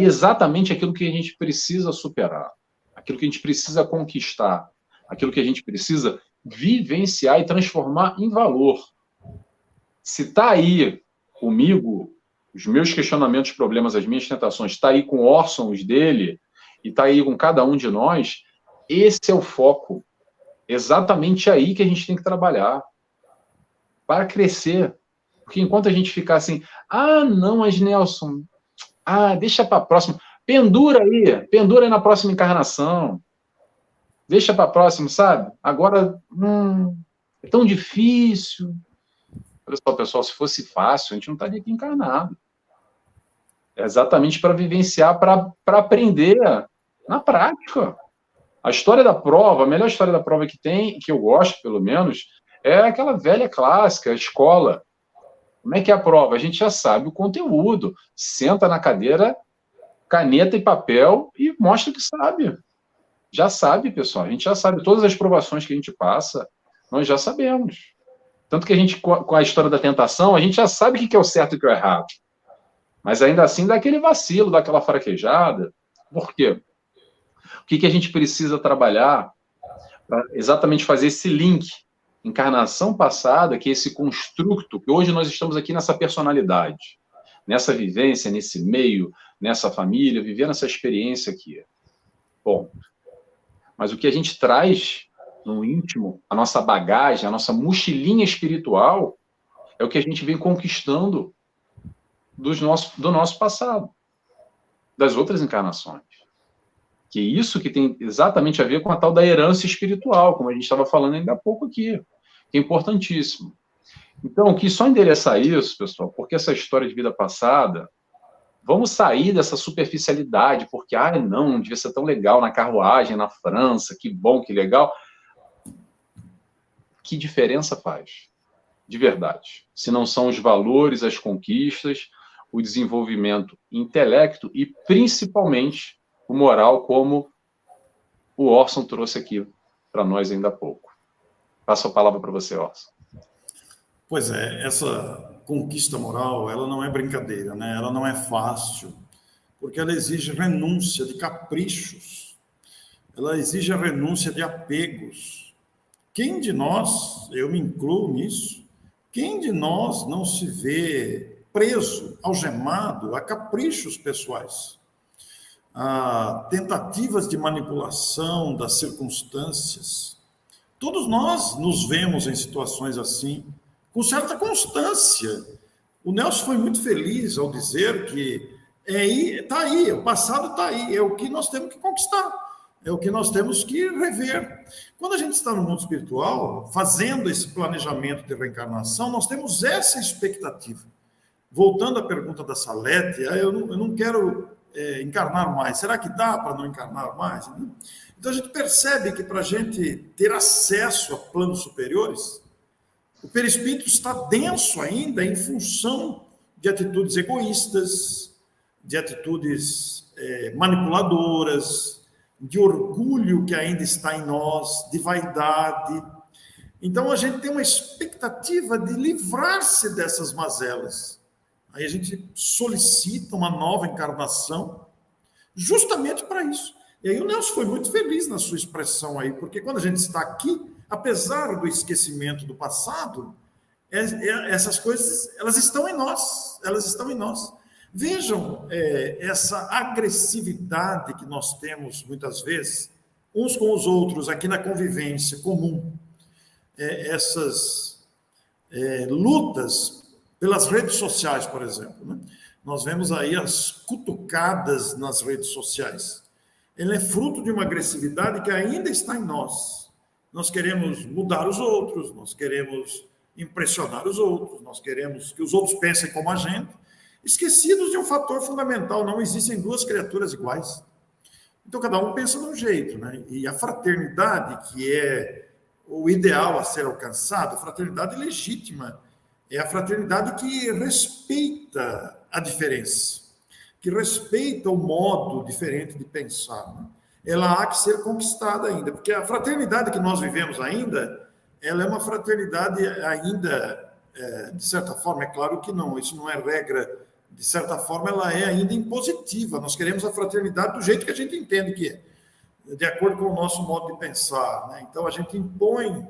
exatamente aquilo que a gente precisa superar, aquilo que a gente precisa conquistar, aquilo que a gente precisa vivenciar e transformar em valor. Se está aí comigo, os meus questionamentos, problemas, as minhas tentações, está aí com o Orson, os dele, e está aí com cada um de nós, esse é o foco. Exatamente aí que a gente tem que trabalhar para crescer. Porque enquanto a gente ficar assim, não, mas Nelson, deixa para a próxima, pendura aí na próxima encarnação, deixa para a próxima, sabe? Agora, é tão difícil. Olha só, pessoal, se fosse fácil, a gente não estaria aqui encarnado. É exatamente para vivenciar, para aprender na prática. A história da prova, a melhor história da prova que tem, que eu gosto, pelo menos, é aquela velha clássica, a escola. Como é que é a prova? A gente já sabe o conteúdo. Senta na cadeira, caneta e papel e mostra que sabe. Já sabe, pessoal. A gente já sabe. Todas as provações que a gente passa, nós já sabemos. Tanto que a gente, com a história da tentação, a gente já sabe o que é o certo e o que é o errado. Mas ainda assim dá aquele vacilo, dá aquela fraquejada. Por quê? O que a gente precisa trabalhar para exatamente fazer esse link? Encarnação passada, que é esse construto, que hoje nós estamos aqui nessa personalidade, nessa vivência, nesse meio, nessa família, vivendo essa experiência aqui. Bom, mas o que a gente traz no íntimo, a nossa bagagem, a nossa mochilinha espiritual, é o que a gente vem conquistando do nosso passado, das outras encarnações. Que é isso que tem exatamente a ver com a tal da herança espiritual, como a gente estava falando ainda há pouco aqui, que é importantíssimo. Então, quis só endereçar isso, pessoal, porque essa história de vida passada, vamos sair dessa superficialidade, porque, não devia ser tão legal na carruagem, na França, que bom, que legal. Que diferença faz? De verdade. Se não são os valores, as conquistas, o desenvolvimento intelecto e, principalmente, o moral, como o Orson trouxe aqui para nós ainda há pouco. Passo a palavra para você, Orson. Pois é, essa conquista moral, ela não é brincadeira, né? Ela não é fácil, porque ela exige renúncia de caprichos, ela exige a renúncia de apegos. Quem de nós, eu me incluo nisso, quem de nós não se vê preso, algemado a caprichos pessoais, a tentativas de manipulação das circunstâncias? Todos nós nos vemos em situações assim, com certa constância. O Nelson foi muito feliz ao dizer que está aí, o passado está aí, é o que nós temos que conquistar, é o que nós temos que rever. Quando a gente está no mundo espiritual, fazendo esse planejamento de reencarnação, nós temos essa expectativa. Voltando à pergunta da Salete, eu não quero encarnar mais. Será que dá para não encarnar mais? Então a gente percebe que para a gente ter acesso a planos superiores, o perispírito está denso ainda em função de atitudes egoístas, de atitudes manipuladoras, de orgulho que ainda está em nós, de vaidade. Então a gente tem uma expectativa de livrar-se dessas mazelas. Aí a gente solicita uma nova encarnação justamente para isso. E aí o Nelson foi muito feliz na sua expressão aí, porque quando a gente está aqui, apesar do esquecimento do passado, essas coisas, elas estão em nós, Vejam essa agressividade que nós temos, muitas vezes, uns com os outros, aqui na convivência comum. Essas lutas pelas redes sociais, por exemplo, né? Nós vemos aí as cutucadas nas redes sociais. Ele é fruto de uma agressividade que ainda está em nós. Nós queremos mudar os outros, nós queremos impressionar os outros, nós queremos que os outros pensem como a gente, esquecidos de um fator fundamental: não existem duas criaturas iguais. Então, cada um pensa de um jeito, né? E a fraternidade, que é o ideal a ser alcançado, a fraternidade legítima, é a fraternidade que respeita a diferença, que respeita o modo diferente de pensar, né? Ela há que ser conquistada ainda, porque a fraternidade que nós vivemos ainda, ela é uma fraternidade ainda, de certa forma, é claro que não, isso não é regra, de certa forma ela é ainda impositiva. Nós queremos a fraternidade do jeito que a gente entende que é, de acordo com o nosso modo de pensar, né? Então a gente impõe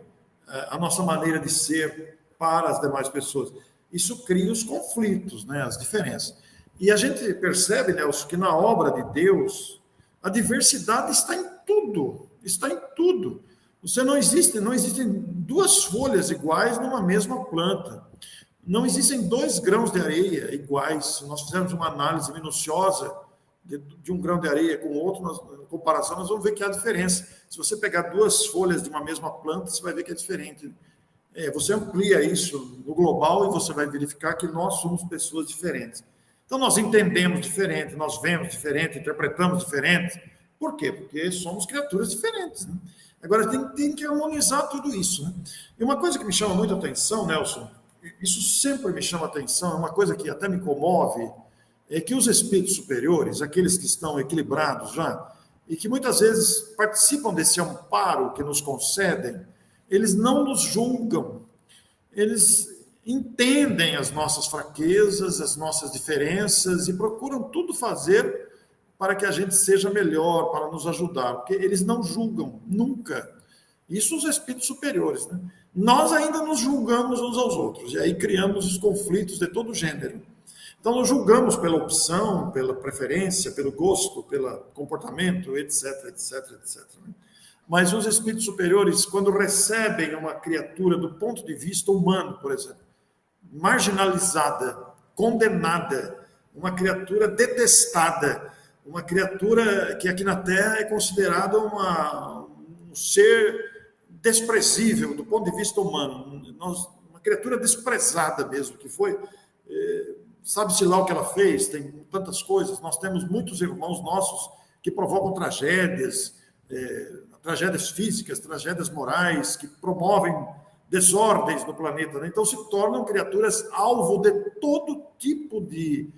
a nossa maneira de ser para as demais pessoas. Isso cria os conflitos, né? As diferenças. E a gente percebe, Nelson, que na obra de Deus, a diversidade está em tudo, está em tudo. Não existem duas folhas iguais numa mesma planta. Não existem 2 grãos de areia iguais. Se nós fizermos uma análise minuciosa de um grão de areia com outro, na comparação, nós vamos ver que há diferença. Se você pegar 2 folhas de uma mesma planta, você vai ver que é diferente. Você amplia isso no global e você vai verificar que nós somos pessoas diferentes. Então, nós entendemos diferente, nós vemos diferente, interpretamos diferente. Por quê? Porque somos criaturas diferentes, né? Agora, tem que harmonizar tudo isso, né? E uma coisa que me chama muita atenção, Nelson, isso sempre me chama atenção, é uma coisa que até me comove, é que os espíritos superiores, aqueles que estão equilibrados já, e que muitas vezes participam desse amparo que nos concedem, eles não nos julgam, eles entendem as nossas fraquezas, as nossas diferenças e procuram tudo fazer para que a gente seja melhor, para nos ajudar, porque eles não julgam, nunca. Isso os espíritos superiores, né? Nós ainda nos julgamos uns aos outros, e aí criamos os conflitos de todo gênero. Então, nós julgamos pela opção, pela preferência, pelo gosto, pelo comportamento, etc, etc, etc. Mas os espíritos superiores, quando recebem uma criatura do ponto de vista humano, por exemplo, marginalizada, condenada, uma criatura detestada, uma criatura que aqui na Terra é considerada um ser desprezível do ponto de vista humano, uma criatura desprezada mesmo, que foi, sabe-se lá o que ela fez, tem tantas coisas, nós temos muitos irmãos nossos que provocam tragédias, tragédias físicas, tragédias morais, que promovem desordens no planeta, né? Então se tornam criaturas alvo de todo tipo de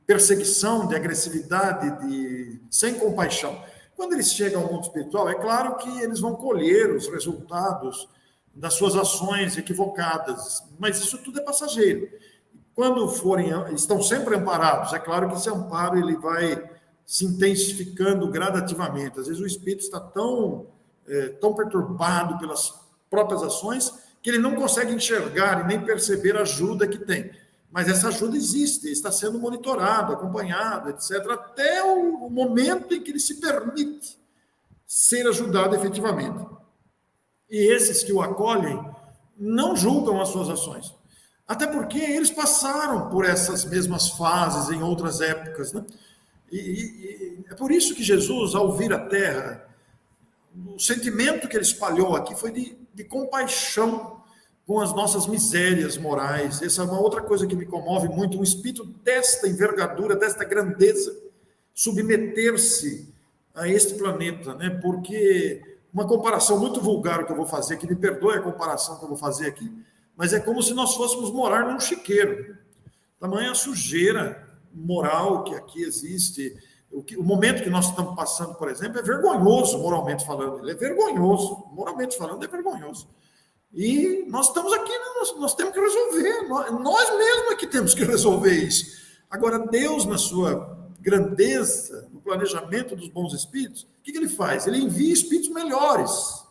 perseguição, de agressividade, sem compaixão. Quando eles chegam ao mundo espiritual, é claro que eles vão colher os resultados das suas ações equivocadas, mas isso tudo é passageiro. Quando estão sempre amparados, é claro que esse amparo ele vai se intensificando gradativamente. Às vezes o espírito está tão perturbado pelas próprias ações que ele não consegue enxergar e nem perceber a ajuda que tem. Mas essa ajuda existe, está sendo monitorado, acompanhado, etc., até o momento em que ele se permite ser ajudado efetivamente. E esses que o acolhem não julgam as suas ações. Até porque eles passaram por essas mesmas fases em outras épocas, né? E é por isso que Jesus, ao vir à Terra, o sentimento que ele espalhou aqui foi de compaixão com as nossas misérias morais. Essa é uma outra coisa que me comove muito, um espírito desta envergadura, desta grandeza, submeter-se a este planeta, né? Porque uma comparação muito vulgar que eu vou fazer, que me perdoe a comparação que eu vou fazer aqui, mas é como se nós fôssemos morar num chiqueiro. Tamanha sujeira moral que aqui existe. O momento que nós estamos passando, por exemplo, é vergonhoso, moralmente falando. Ele é vergonhoso, moralmente falando, é vergonhoso. E nós estamos aqui, nós temos que resolver, nós mesmos é que temos que resolver isso. Agora, Deus, na sua grandeza, no planejamento dos bons espíritos, o que ele faz? Ele envia espíritos melhores.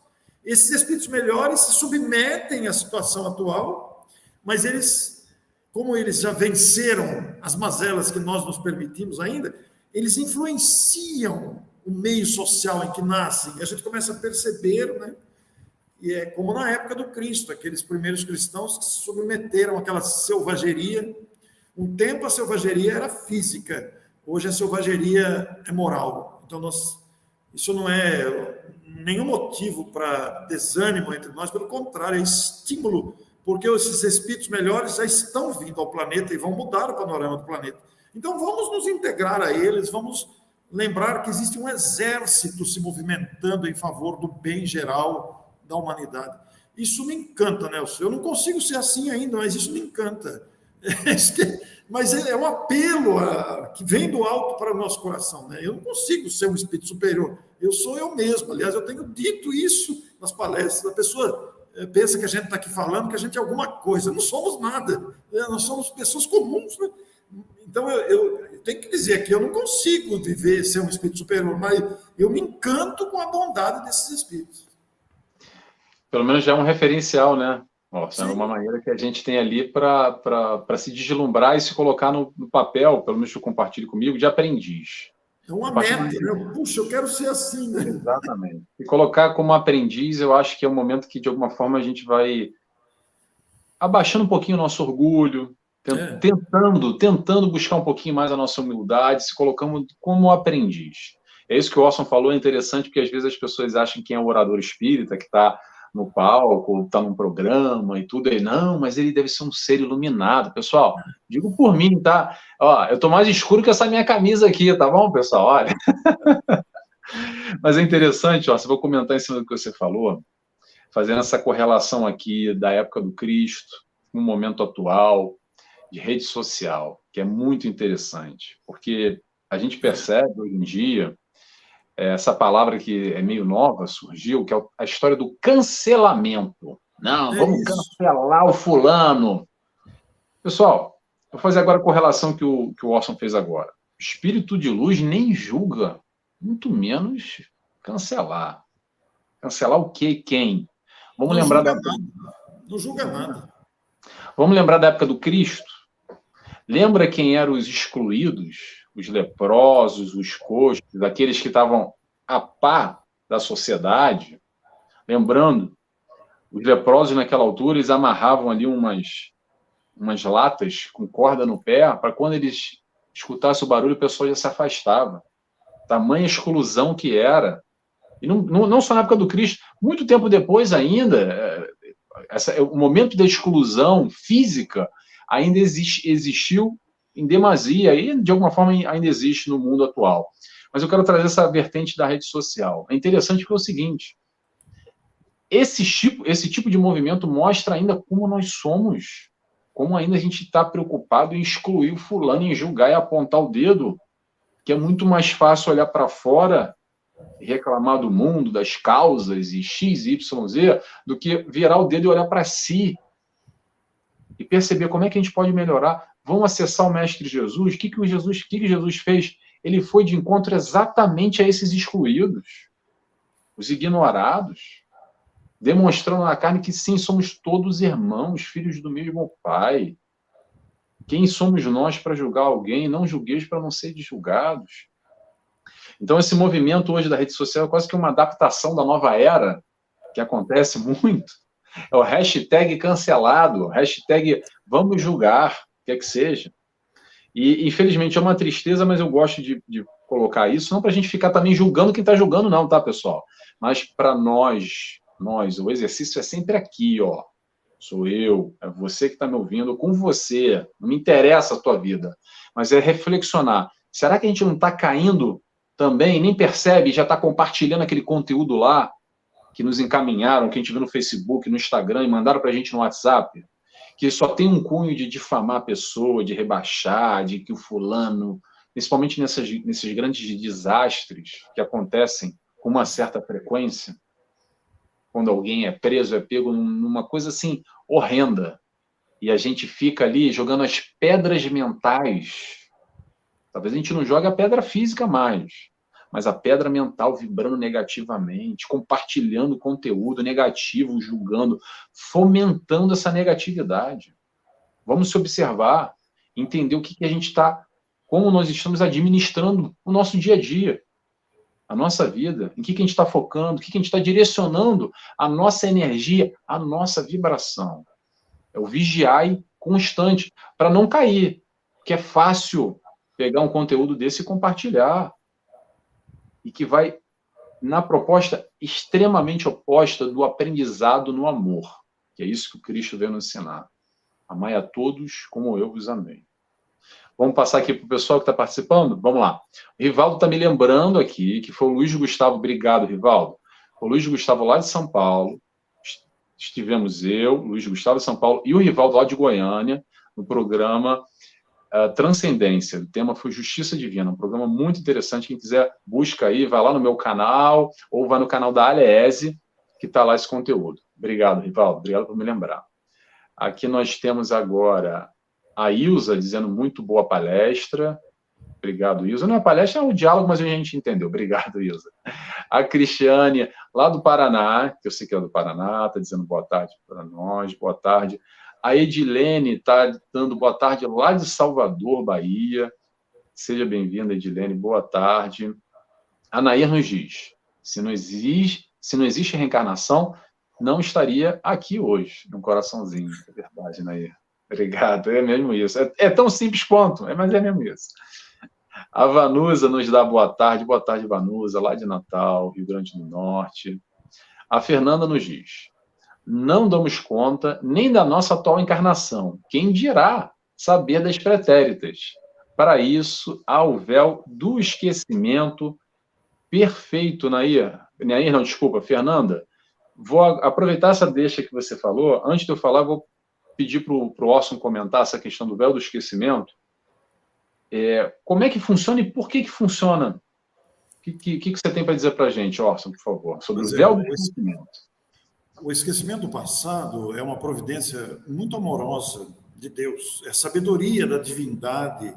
Esses espíritos melhores se submetem à situação atual, mas eles, como eles já venceram as mazelas que nós nos permitimos ainda, eles influenciam o meio social em que nascem. A gente começa a perceber, né? E é como na época do Cristo, aqueles primeiros cristãos que se submeteram àquela selvageria. Um tempo a selvageria era física, hoje a selvageria é moral. Então, isso não é nenhum motivo para desânimo entre nós, pelo contrário, é estímulo, porque esses espíritos melhores já estão vindo ao planeta e vão mudar o panorama do planeta. Então, vamos nos integrar a eles, vamos lembrar que existe um exército se movimentando em favor do bem geral da humanidade. Isso me encanta, Nelson. Eu não consigo ser assim ainda, mas isso me encanta. Mas é um apelo que vem do alto para o nosso coração, né? Eu não consigo ser um espírito superior. Eu sou eu mesmo. Aliás, eu tenho dito isso nas palestras. A pessoa pensa que a gente está aqui falando que a gente é alguma coisa. Não somos nada. Nós somos pessoas comuns, né? Então, eu tenho que dizer aqui, eu não consigo viver, ser um espírito superior, mas eu me encanto com a bondade desses espíritos. Pelo menos já é um referencial, né? É uma maneira que a gente tem ali para se deslumbrar e se colocar no papel, pelo menos eu compartilho comigo, de aprendiz. É uma meta, né? Puxa, eu quero ser assim, né? Exatamente. E colocar como aprendiz, eu acho que é um momento que, de alguma forma, a gente vai abaixando um pouquinho o nosso orgulho, tentando buscar um pouquinho mais a nossa humildade, se colocando como aprendiz. É isso que o Orson falou, é interessante, porque às vezes as pessoas acham que é um orador espírita, que está no palco, está num programa e tudo, aí não, mas ele deve ser um ser iluminado. Pessoal, digo por mim, tá? Ó, eu tô mais escuro que essa minha camisa aqui, tá bom, pessoal? Olha. Mas é interessante, ó, se eu vou comentar em cima do que você falou, fazendo essa correlação aqui da época do Cristo, com o momento atual de rede social, que é muito interessante, porque a gente percebe hoje em dia essa palavra que é meio nova, surgiu, que é a história do cancelamento. Não, vamos cancelar o fulano. Pessoal, vou fazer agora a correlação que o Orson fez agora. O espírito de luz nem julga, muito menos cancelar. Cancelar o quê? Quem? Vamos lembrar da... Não julga nada. Vamos lembrar da época do Cristo? Lembra quem eram os excluídos? Os leprosos, os coxos, aqueles que estavam a par da sociedade? Lembrando, os leprosos naquela altura, eles amarravam ali umas latas com corda no pé, para quando eles escutassem o barulho, o pessoal já se afastava. Tamanha exclusão que era. E não só na época do Cristo, muito tempo depois ainda, o momento da exclusão física ainda existiu em demasia, e de alguma forma ainda existe no mundo atual. Mas eu quero trazer essa vertente da rede social. É interessante porque é o seguinte, esse tipo de movimento mostra ainda como nós somos, como ainda a gente está preocupado em excluir o fulano, em julgar e apontar o dedo, que é muito mais fácil olhar para fora e reclamar do mundo, das causas, e X, Y, Z, do que virar o dedo e olhar para si e perceber como é que a gente pode melhorar. Vamos acessar o Mestre Jesus. O que Jesus fez? Ele foi de encontro exatamente a esses excluídos, os ignorados, demonstrando na carne que sim, somos todos irmãos, filhos do mesmo Pai. Quem somos nós para julgar alguém? Não julgueis para não ser julgados. Então, esse movimento hoje da rede social é quase que uma adaptação da nova era, que acontece muito. É o hashtag cancelado, hashtag vamos julgar, quer que seja. E, infelizmente, é uma tristeza, mas eu gosto de colocar isso, não para a gente ficar também julgando quem está julgando, não, tá, pessoal? Mas para nós, o exercício é sempre aqui, ó. Sou eu, é você que está me ouvindo, com você. Não me interessa a tua vida, mas é reflexionar. Será que a gente não está caindo também, nem percebe, já está compartilhando aquele conteúdo lá que nos encaminharam, que a gente viu no Facebook, no Instagram, e mandaram para a gente no WhatsApp, que só tem um cunho de difamar a pessoa, de rebaixar, de que o fulano, principalmente nesses grandes desastres que acontecem com uma certa frequência, quando alguém é preso, é pego numa coisa assim horrenda, e a gente fica ali jogando as pedras mentais. Talvez a gente não jogue a pedra física mais, mas a pedra mental vibrando negativamente, compartilhando conteúdo negativo, julgando, fomentando essa negatividade. Vamos se observar, entender o que a gente está, como nós estamos administrando o nosso dia a dia, a nossa vida, em que a gente está focando, o que a gente está direcionando a nossa energia, a nossa vibração. É o vigiar constante, para não cair, porque é fácil pegar um conteúdo desse e compartilhar, e que vai na proposta extremamente oposta do aprendizado no amor, que é isso que o Cristo veio nos ensinar. Amai a todos como eu vos amei. Vamos passar aqui para o pessoal que está participando? Vamos lá. O Rivaldo está me lembrando aqui que foi o Luiz Gustavo. Obrigado, Rivaldo. O Luiz Gustavo lá de São Paulo. Estivemos eu, Luiz Gustavo de São Paulo, e o Rivaldo lá de Goiânia, no programa Transcendência. O tema foi Justiça Divina, um programa muito interessante. Quem quiser, busca aí, vai lá no meu canal, ou vai no canal da Aliese, que está lá esse conteúdo. Obrigado, Rivaldo. Obrigado por me lembrar. Aqui nós temos agora a Ilza dizendo muito boa palestra. Obrigado, Ilza. Não é palestra, é um diálogo, mas a gente entendeu. Obrigado, Ilza. A Cristiane, lá do Paraná, que eu sei que é do Paraná, está dizendo boa tarde para nós, boa tarde. A Edilene está dando boa tarde lá de Salvador, Bahia. Seja bem-vinda, Edilene, boa tarde. A Nair nos diz, se não existe reencarnação, não estaria aqui hoje, num coraçãozinho. É verdade, Nair. Obrigado, é mesmo isso. É tão simples quanto, mas é mesmo isso. A Vanusa nos dá boa tarde, Vanusa, lá de Natal, Rio Grande do Norte. A Fernanda nos diz, não damos conta nem da nossa atual encarnação, quem dirá saber das pretéritas. Para isso, há o véu do esquecimento perfeito, Nair. Nair, não, desculpa, Fernanda. Vou aproveitar essa deixa que você falou. Antes de eu falar, vou pedir para o Orson comentar essa questão do véu do esquecimento. Como é que funciona e por que funciona? O que você tem para dizer para a gente, Orson, por favor, sobre o véu do esquecimento? O esquecimento do passado é uma providência muito amorosa de Deus, é sabedoria da divindade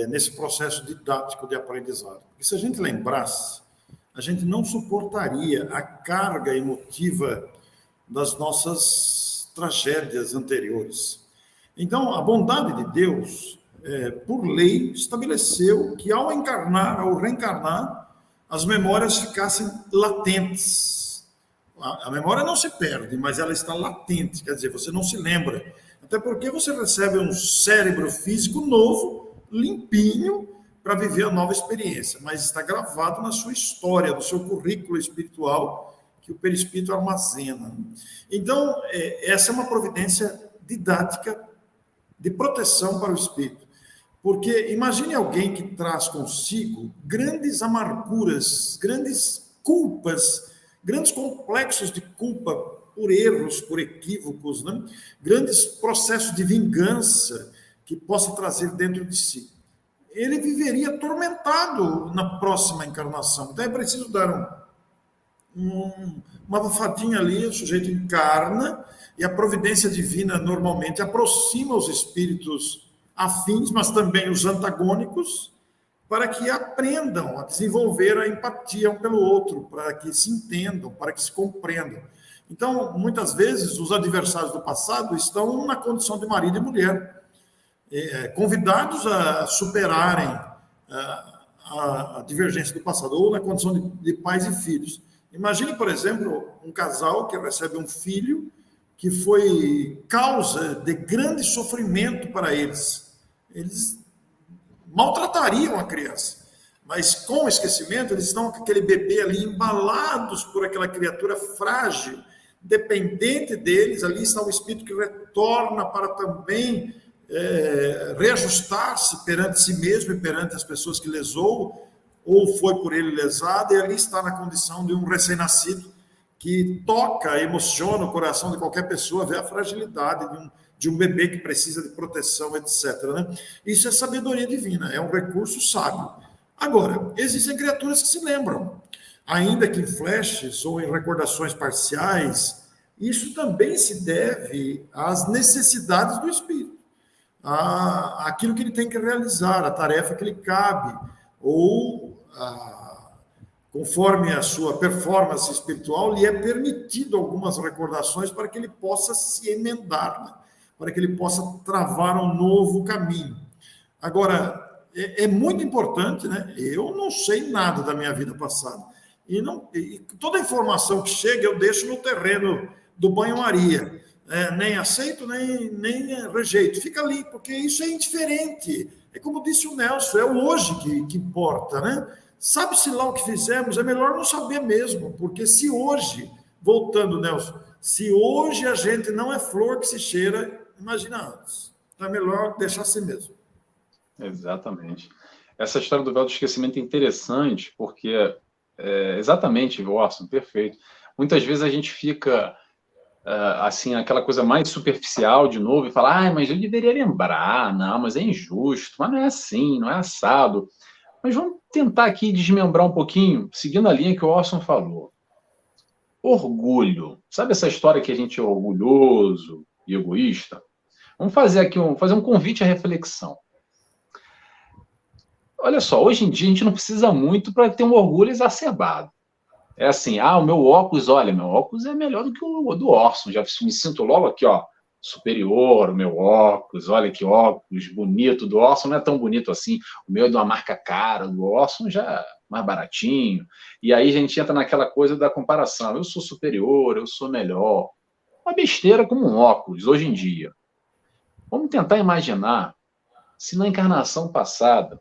nesse processo didático de aprendizado. Porque se a gente lembrasse, a gente não suportaria a carga emotiva das nossas tragédias anteriores. Então, a bondade de Deus, por lei, estabeleceu que ao encarnar, ao reencarnar, as memórias ficassem latentes. A memória não se perde, mas ela está latente, quer dizer, você não se lembra. Até porque você recebe um cérebro físico novo, limpinho, para viver a nova experiência, mas está gravado na sua história, no seu currículo espiritual, que o perispírito armazena. Então, essa é uma providência didática de proteção para o espírito. Porque imagine alguém que traz consigo grandes amarguras, grandes culpas, grandes complexos de culpa por erros, por equívocos, né? Grandes processos de vingança que possa trazer dentro de si. Ele viveria atormentado na próxima encarnação. Então é preciso dar uma bufadinha ali, o sujeito encarna, e a providência divina normalmente aproxima os espíritos afins, mas também os antagônicos, para que aprendam a desenvolver a empatia um pelo outro, para que se entendam, para que se compreendam. Então, muitas vezes, os adversários do passado estão na condição de marido e mulher, convidados a superarem a divergência do passado, ou na condição de pais e filhos. Imagine, por exemplo, um casal que recebe um filho que foi causa de grande sofrimento para eles. Eles maltratariam a criança, mas com o esquecimento, eles estão com aquele bebê ali embalados por aquela criatura frágil, dependente deles. Ali está o espírito que retorna para também reajustar-se perante si mesmo e perante as pessoas que lesou, ou foi por ele lesado, e ali está na condição de um recém-nascido que toca, emociona o coração de qualquer pessoa, vê a fragilidade de um bebê que precisa de proteção, etc. Né? Isso é sabedoria divina, é um recurso sábio. Agora, existem criaturas que se lembram, ainda que em flashes ou em recordações parciais. Isso também se deve às necessidades do espírito, àquilo que ele tem que realizar, a tarefa que lhe cabe, ou conforme a sua performance espiritual, lhe é permitido algumas recordações para que ele possa se emendar, né? Para que ele possa travar um novo caminho. Agora, é muito importante, né? Eu não sei nada da minha vida passada. E toda informação que chega, eu deixo no terreno do banho-maria. Nem aceito, nem rejeito. Fica ali, porque isso é indiferente. É como disse o Nelson, é o hoje que importa, né? Sabe-se lá o que fizemos, é melhor não saber mesmo, porque se hoje, voltando, Nelson, se hoje a gente não é flor que se cheira, imagina antes. Então é melhor deixar assim mesmo. Exatamente. Essa história do véu do esquecimento é interessante, porque, exatamente, Orson, perfeito. Muitas vezes a gente fica, assim, aquela coisa mais superficial de novo, e fala, mas eu deveria lembrar, não, mas é injusto, mas não é assim, não é assado. Mas vamos tentar aqui desmembrar um pouquinho, seguindo a linha que o Orson falou. Orgulho. Sabe essa história que a gente é orgulhoso e egoísta? Vamos fazer aqui fazer um convite à reflexão. Olha só, hoje em dia a gente não precisa muito para ter um orgulho exacerbado. É assim, o meu óculos, olha, meu óculos é melhor do que o do Orson. Já me sinto logo aqui, ó, superior, o meu óculos, olha que óculos bonito. Do Orson não é tão bonito assim. O meu é de uma marca cara, do Orson já é mais baratinho. E aí a gente entra naquela coisa da comparação. Eu sou superior, eu sou melhor. Uma besteira como um óculos, hoje em dia. Vamos tentar imaginar se na encarnação passada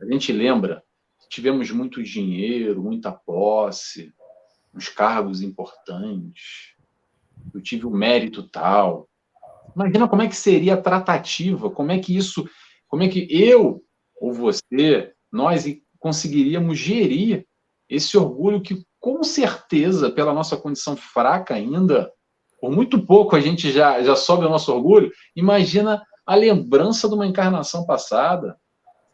a gente lembra que tivemos muito dinheiro, muita posse, uns cargos importantes, eu tive um mérito tal. Imagina como é que seria a tratativa, como é que eu ou você, nós conseguiríamos gerir esse orgulho que, com certeza, pela nossa condição fraca ainda, por muito pouco a gente já sobe o nosso orgulho. Imagina a lembrança de uma encarnação passada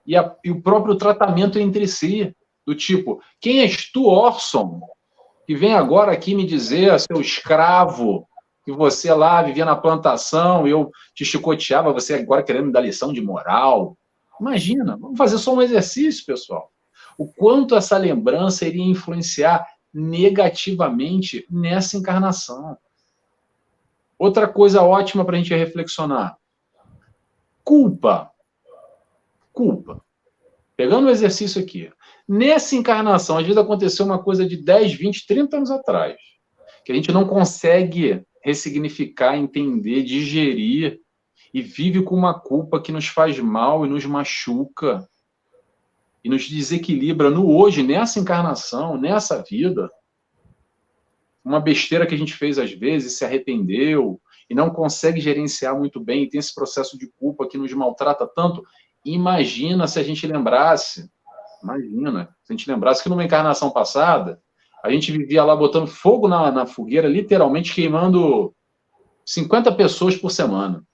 e o próprio tratamento entre si, do tipo, quem és tu, Orson, que vem agora aqui me dizer, seu escravo, que você lá vivia na plantação, eu te chicoteava, você agora querendo me dar lição de moral. Imagina, vamos fazer só um exercício, pessoal. O quanto essa lembrança iria influenciar negativamente nessa encarnação. Outra coisa ótima para a gente reflexionar. Culpa. Culpa. Pegando o exercício aqui. Nessa encarnação, às vezes aconteceu uma coisa de 10, 20, 30 anos atrás, que a gente não consegue ressignificar, entender, digerir, e vive com uma culpa que nos faz mal e nos machuca, e nos desequilibra no hoje, nessa encarnação, nessa vida. Uma besteira que a gente fez às vezes, se arrependeu, e não consegue gerenciar muito bem, e tem esse processo de culpa que nos maltrata tanto. Imagina se a gente lembrasse, se a gente lembrasse que numa encarnação passada, a gente vivia lá botando fogo na fogueira, literalmente queimando 50 pessoas por semana.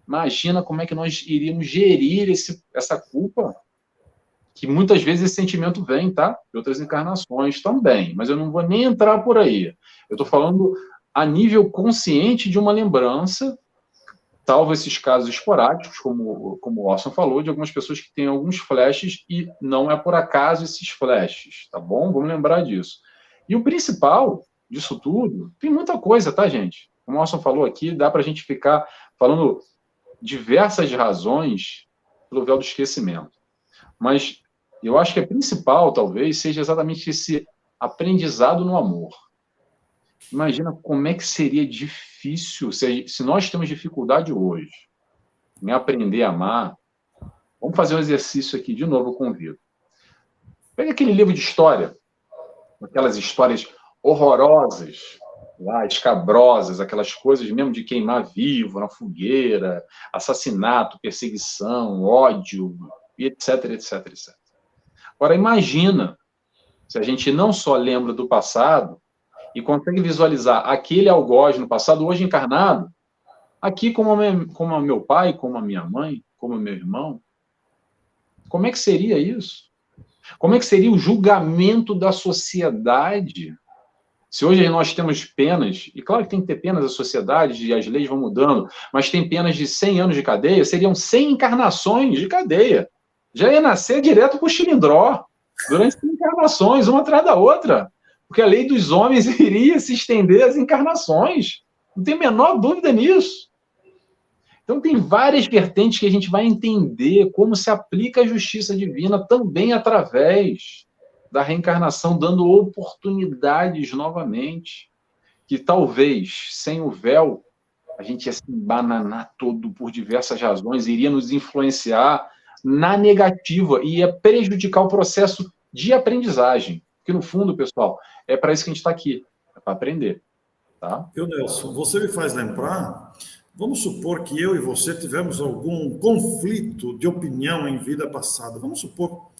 Imagina como é que nós iríamos gerir essa culpa, que muitas vezes esse sentimento vem, tá? De outras encarnações também, mas eu não vou nem entrar por aí. Eu estou falando a nível consciente de uma lembrança, salvo esses casos esporádicos, como o Orson falou, de algumas pessoas que têm alguns flashes e não é por acaso esses flashes, tá bom? Vamos lembrar disso. E o principal disso tudo, tem muita coisa, tá, gente? Como o Orson falou aqui, dá para a gente ficar falando diversas razões pelo véu do esquecimento. Mas eu acho que a principal, talvez, seja exatamente esse aprendizado no amor. Imagina como é que seria difícil, se nós temos dificuldade hoje em aprender a amar. Vamos fazer um exercício aqui, de novo, eu convido. Pega aquele livro de história, aquelas histórias horrorosas, lá, escabrosas, aquelas coisas mesmo de queimar vivo na fogueira, assassinato, perseguição, ódio, etc, etc, etc. Agora, imagina se a gente não só lembra do passado, e consegue visualizar aquele algoz no passado, hoje encarnado, aqui como meu pai, como a minha mãe, como meu irmão. Como é que seria isso? Como é que seria o julgamento da sociedade? Se hoje nós temos penas, e claro que tem que ter penas da sociedade, e as leis vão mudando, mas tem penas de 100 anos de cadeia, seriam 100 encarnações de cadeia. Já ia nascer direto para o Chilindró, durante 100 encarnações, uma atrás da outra. Porque a lei dos homens iria se estender às encarnações. Não tem a menor dúvida nisso. Então, tem várias vertentes que a gente vai entender como se aplica a justiça divina também através da reencarnação, dando oportunidades novamente. Que talvez, sem o véu, a gente ia se embananar todo por diversas razões, iria nos influenciar na negativa e ia prejudicar o processo de aprendizagem. Porque, no fundo, pessoal, é para isso que a gente está aqui, é para aprender. Tá? Nelson, você me faz lembrar, vamos supor que eu e você tivemos algum conflito de opinião em vida passada. Vamos supor,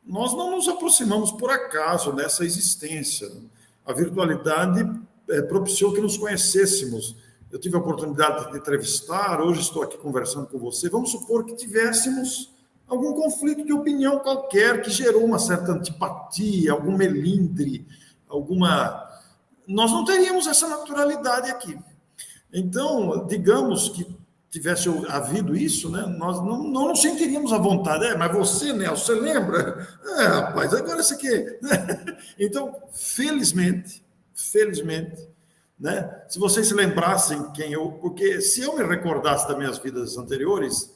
nós não nos aproximamos por acaso nessa existência. A virtualidade propiciou que nos conhecêssemos. Eu tive a oportunidade de entrevistar, hoje estou aqui conversando com você. Vamos supor que tivéssemos algum conflito de opinião qualquer que gerou uma certa antipatia, algum melindre, nós não teríamos essa naturalidade aqui. Então, digamos que tivesse havido isso, né? Nós não nos sentiríamos à vontade. Mas você, Nelson, você lembra? Rapaz, agora isso aqui... Então, felizmente, né? Se vocês se lembrassem porque se eu me recordasse das minhas vidas anteriores,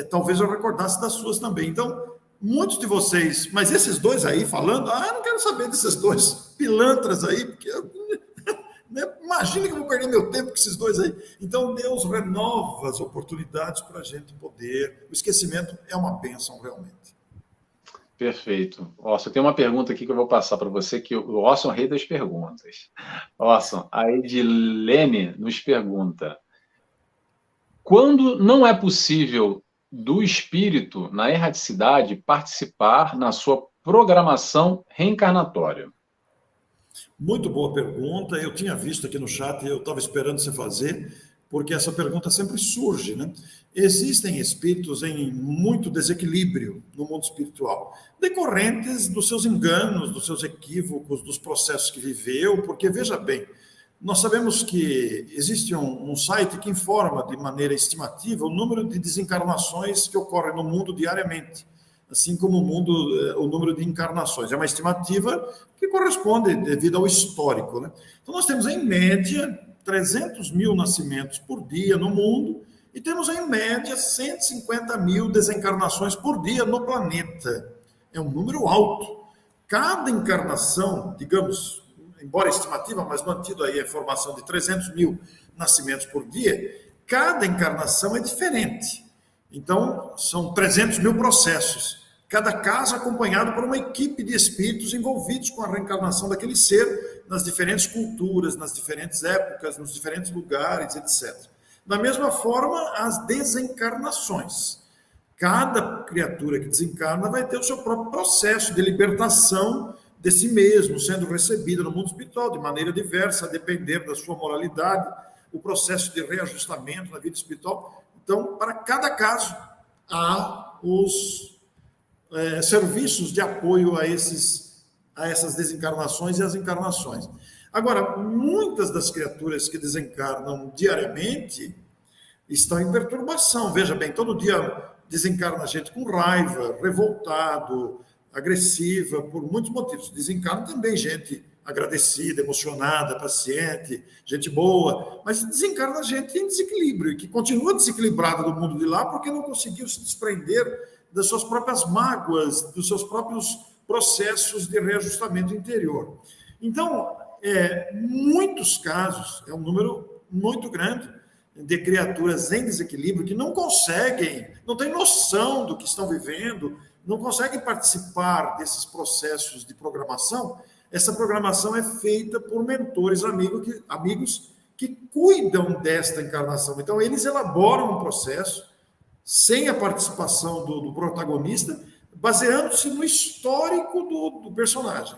talvez eu recordasse das suas também. Então, muitos de vocês, mas esses dois aí falando, eu não quero saber desses dois pilantras aí, porque imagina que eu vou perder meu tempo com esses dois aí. Então, Deus renova as oportunidades para a gente poder. O esquecimento é uma bênção, realmente. Perfeito. Orson, tem uma pergunta aqui que eu vou passar para você, que o Orson é o rei das perguntas. Orson, a Edilene nos pergunta: quando não é possível do espírito, na erraticidade, participar na sua programação reencarnatória? Muito boa pergunta. Eu tinha visto aqui no chat, eu estava esperando você fazer, porque essa pergunta sempre surge, né? Existem espíritos em muito desequilíbrio no mundo espiritual, decorrentes dos seus enganos, dos seus equívocos, dos processos que viveu, porque, veja bem, nós sabemos que existe um site que informa de maneira estimativa o número de desencarnações que ocorrem no mundo diariamente, assim como o número de encarnações. É uma estimativa que corresponde devido ao histórico, né? Então, nós temos, em média, 300 mil nascimentos por dia no mundo e temos, em média, 150 mil desencarnações por dia no planeta. É um número alto. Cada encarnação, digamos, embora estimativa, mas mantido aí a informação de 300 mil nascimentos por dia, cada encarnação é diferente. Então, são 300 mil processos. Cada caso acompanhado por uma equipe de espíritos envolvidos com a reencarnação daquele ser nas diferentes culturas, nas diferentes épocas, nos diferentes lugares, etc. Da mesma forma, as desencarnações. Cada criatura que desencarna vai ter o seu próprio processo de libertação de si mesmo, sendo recebida no mundo espiritual de maneira diversa, a depender da sua moralidade, o processo de reajustamento na vida espiritual. Então, para cada caso, há os serviços de apoio a essas desencarnações e as encarnações. Agora, muitas das criaturas que desencarnam diariamente estão em perturbação. Veja bem, todo dia desencarna gente com raiva, revoltado, agressiva, por muitos motivos. Desencarna também gente agradecida, emocionada, paciente, gente boa, mas desencarna gente em desequilíbrio, e que continua desequilibrada do mundo de lá porque não conseguiu se desprender das suas próprias mágoas, dos seus próprios processos de reajustamento interior. Então, muitos casos, é um número muito grande de criaturas em desequilíbrio que não conseguem, não têm noção do que estão vivendo, não conseguem participar desses processos de programação. Essa programação é feita por mentores amigos que cuidam desta encarnação. Então, eles elaboram um processo sem a participação do protagonista, baseando-se no histórico do personagem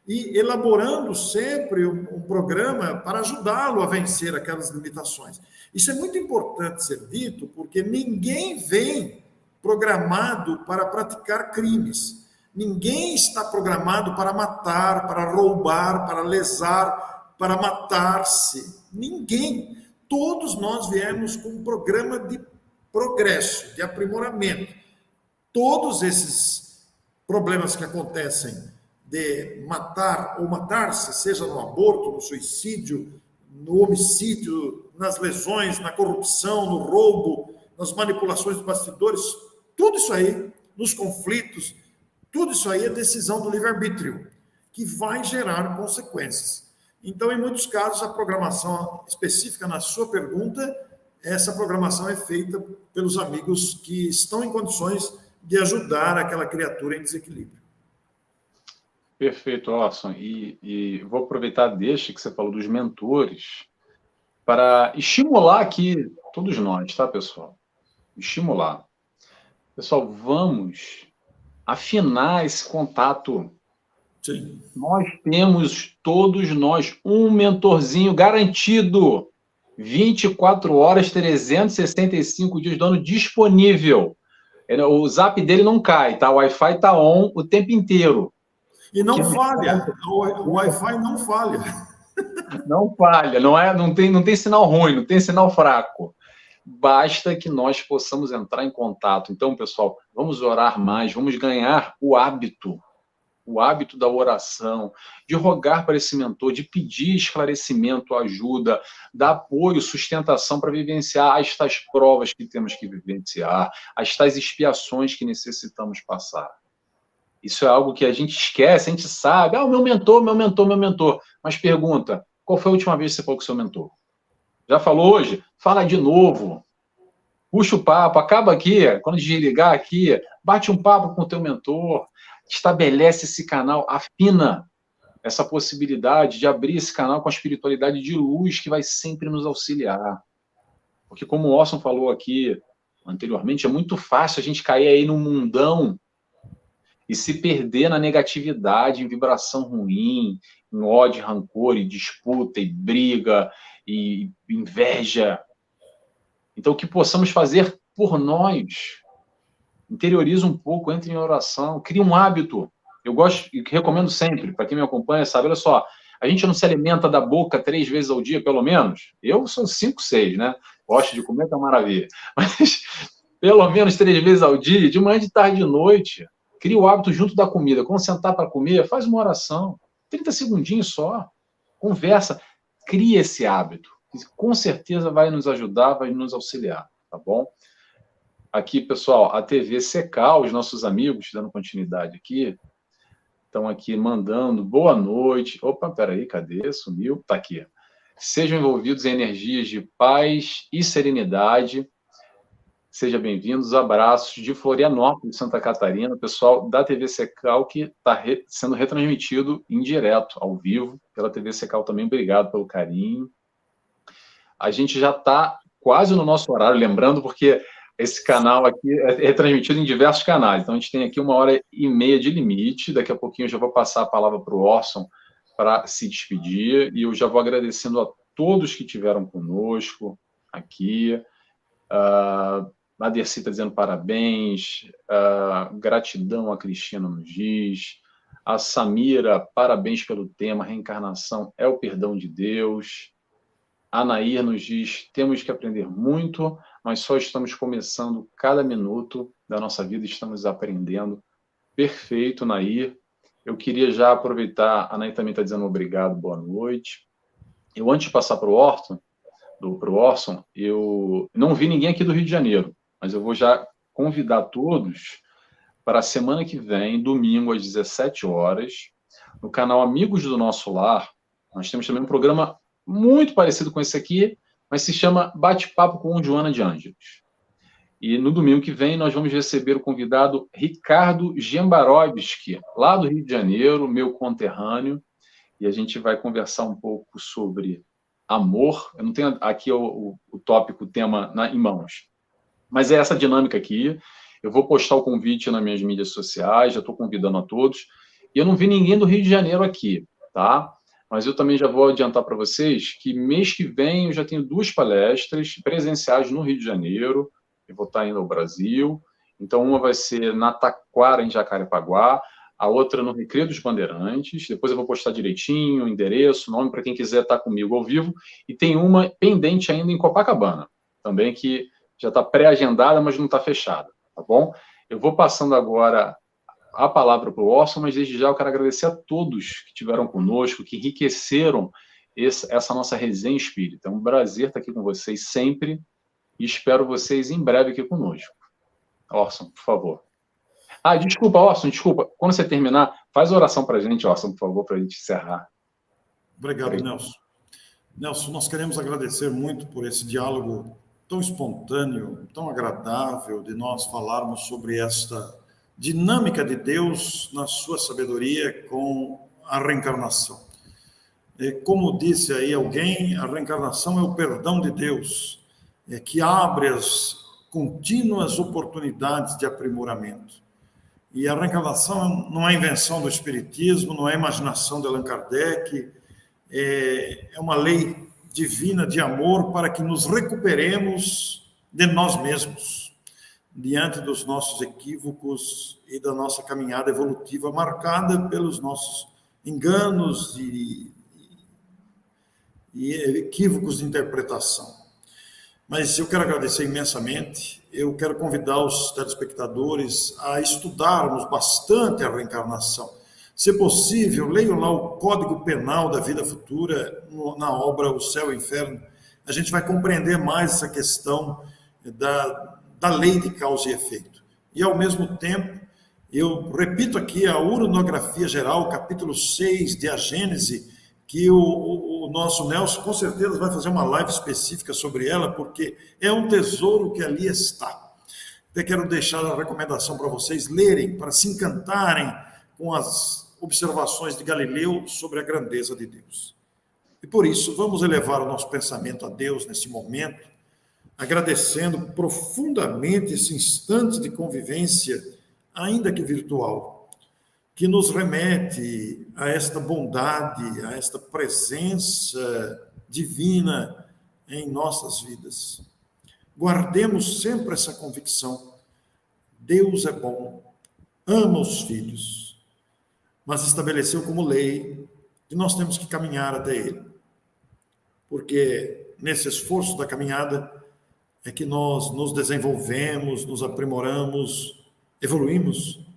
e elaborando sempre um programa para ajudá-lo a vencer aquelas limitações. Isso é muito importante ser dito, porque ninguém vem programado para praticar crimes. Ninguém está programado para matar, para roubar, para lesar, para matar-se. Ninguém. Todos nós viemos com um programa de progresso, de aprimoramento. Todos esses problemas que acontecem de matar ou matar-se, seja no aborto, no suicídio, no homicídio, nas lesões, na corrupção, no roubo, nas manipulações dos bastidores, tudo isso aí, nos conflitos, tudo isso aí é decisão do livre-arbítrio, que vai gerar consequências. Então, em muitos casos, a programação específica na sua pergunta, essa programação é feita pelos amigos que estão em condições de ajudar aquela criatura em desequilíbrio. Perfeito, Orson. E vou aproveitar deixa que você falou dos mentores para estimular aqui todos nós, tá, pessoal? Estimular. Pessoal, vamos afinar esse contato. Sim. Nós temos, todos nós, um mentorzinho garantido. 24 horas, 365 dias do ano disponível. O zap dele não cai, tá? O Wi-Fi está on o tempo inteiro. E não falha. O Wi-Fi não falha. Não falha, não tem sinal ruim, não tem sinal fraco. Basta que nós possamos entrar em contato. Então, pessoal, vamos orar mais, vamos ganhar o hábito da oração, de rogar para esse mentor, de pedir esclarecimento, ajuda, dar apoio, sustentação para vivenciar as tais provas que temos que vivenciar, as tais expiações que necessitamos passar. Isso é algo que a gente esquece, a gente sabe, o meu mentor, mas pergunta, qual foi a última vez que você falou com o seu mentor? Já falou hoje? Fala de novo. Puxa o papo, acaba aqui, quando desligar aqui, bate um papo com o teu mentor, estabelece esse canal, afina essa possibilidade de abrir esse canal com a espiritualidade de luz que vai sempre nos auxiliar. Porque como o Orson falou aqui anteriormente, é muito fácil a gente cair aí num mundão e se perder na negatividade, em vibração ruim, em ódio, rancor, e disputa, e briga, e inveja. Então, que possamos fazer por nós. Interioriza um pouco, entre em oração, cria um hábito. Eu gosto e recomendo sempre, para quem me acompanha, sabe, olha só, a gente não se alimenta da boca 3 vezes ao dia, pelo menos? Eu sou 5, 6, né? Gosto de comer, tá maravilha. Mas pelo menos 3 vezes ao dia, de manhã, de tarde, de noite. Cria o hábito junto da comida. Quando sentar para comer, faz uma oração. 30 segundinhos só. Conversa. Cria esse hábito. Que com certeza vai nos ajudar, vai nos auxiliar, tá bom? Aqui, pessoal, a TV Secal, os nossos amigos, dando continuidade aqui, estão aqui mandando boa noite. Opa, peraí, cadê? Sumiu. Tá aqui. Sejam envolvidos em energias de paz e serenidade. Sejam bem-vindos. Abraços de Florianópolis, Santa Catarina, pessoal da TV Secal, que está sendo retransmitido em direto, ao vivo, pela TV Secal também. Obrigado pelo carinho. A gente já está quase no nosso horário, lembrando, porque esse canal aqui é retransmitido em diversos canais. Então, a gente tem aqui 1h30 de limite. Daqui a pouquinho eu já vou passar a palavra para o Orson para se despedir. E eu já vou agradecendo a todos que estiveram conosco aqui. A Dercy está dizendo parabéns. Gratidão, a Cristina nos diz. A Samira, parabéns pelo tema. Reencarnação é o perdão de Deus. A Nair nos diz, temos que aprender muito, nós só estamos começando cada minuto da nossa vida, estamos aprendendo. Perfeito, Nair. Eu queria já aproveitar, a Nair também está dizendo obrigado, boa noite. Eu, antes de passar para o Orson, eu não vi ninguém aqui do Rio de Janeiro, mas eu vou já convidar todos para a semana que vem, domingo, às 17 horas, no canal Amigos do Nosso Lar. Nós temos também um programa muito parecido com esse aqui, mas se chama Bate-Papo com Joana de Ângelos. E no domingo que vem nós vamos receber o convidado Ricardo Gembarovski, lá do Rio de Janeiro, meu conterrâneo, e a gente vai conversar um pouco sobre amor. Eu não tenho aqui o tópico, o tema em mãos, mas é essa dinâmica aqui. Eu vou postar o convite nas minhas mídias sociais, já estou convidando a todos. E eu não vi ninguém do Rio de Janeiro aqui, tá? Mas eu também já vou adiantar para vocês que mês que vem eu já tenho 2 palestras presenciais no Rio de Janeiro. Eu vou estar indo ao Brasil. Então, uma vai ser na Taquara, em Jacarepaguá, a outra no Recreio dos Bandeirantes. Depois eu vou postar direitinho o endereço, nome, para quem quiser estar comigo ao vivo. E tem uma pendente ainda em Copacabana, também, que já está pré-agendada, mas não está fechada, tá bom? Eu vou passando agora a palavra para o Orson, mas desde já eu quero agradecer a todos que estiveram conosco, que enriqueceram essa nossa resenha espírita. É um prazer estar aqui com vocês sempre e espero vocês em breve aqui conosco. Orson, por favor. Desculpa, Orson, desculpa. Quando você terminar, faz a oração para a gente, Orson, por favor, para a gente encerrar. Obrigado, Nelson. Nelson, nós queremos agradecer muito por esse diálogo tão espontâneo, tão agradável de nós falarmos sobre esta dinâmica de Deus na sua sabedoria com a reencarnação. Como disse aí alguém, a reencarnação é o perdão de Deus, que abre as contínuas oportunidades de aprimoramento. E a reencarnação não é invenção do Espiritismo, não é imaginação de Allan Kardec, é uma lei divina de amor para que nos recuperemos de nós mesmos, diante dos nossos equívocos e da nossa caminhada evolutiva marcada pelos nossos enganos e equívocos de interpretação. Mas eu quero agradecer imensamente, eu quero convidar os telespectadores a estudarmos bastante a reencarnação. Se possível, leiam lá o Código Penal da Vida Futura, na obra O Céu e o Inferno. A gente vai compreender mais essa questão da lei de causa e efeito. E, ao mesmo tempo, eu repito aqui a Uranografia Geral, capítulo 6 de A Gênese, que o nosso Nelson, com certeza, vai fazer uma live específica sobre ela, porque é um tesouro que ali está. Até quero deixar a recomendação para vocês lerem, para se encantarem com as observações de Galileu sobre a grandeza de Deus. E por isso, vamos elevar o nosso pensamento a Deus nesse momento, agradecendo profundamente esse instante de convivência, ainda que virtual, que nos remete a esta bondade, a esta presença divina em nossas vidas. Guardemos sempre essa convicção. Deus é bom, ama os filhos, mas estabeleceu como lei que nós temos que caminhar até Ele. Porque nesse esforço da caminhada é que nós nos desenvolvemos, nos aprimoramos, evoluímos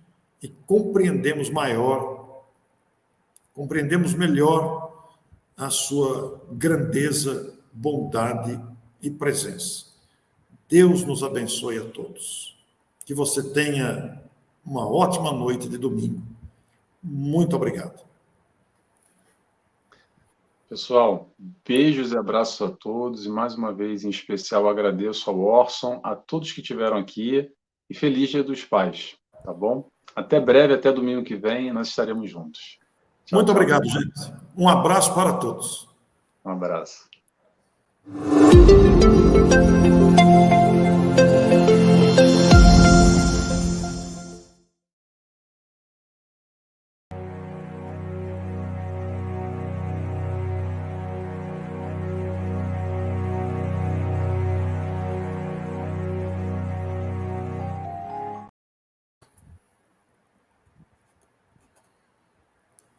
e compreendemos melhor a sua grandeza, bondade e presença. Deus nos abençoe a todos. Que você tenha uma ótima noite de domingo. Muito obrigado. Pessoal, beijos e abraços a todos, e mais uma vez, em especial, agradeço ao Orson, a todos que estiveram aqui, e feliz Dia dos Pais, tá bom? Até breve, até domingo que vem, nós estaremos juntos. Tchau, muito tchau. obrigado, gente. Um abraço para todos. Um abraço.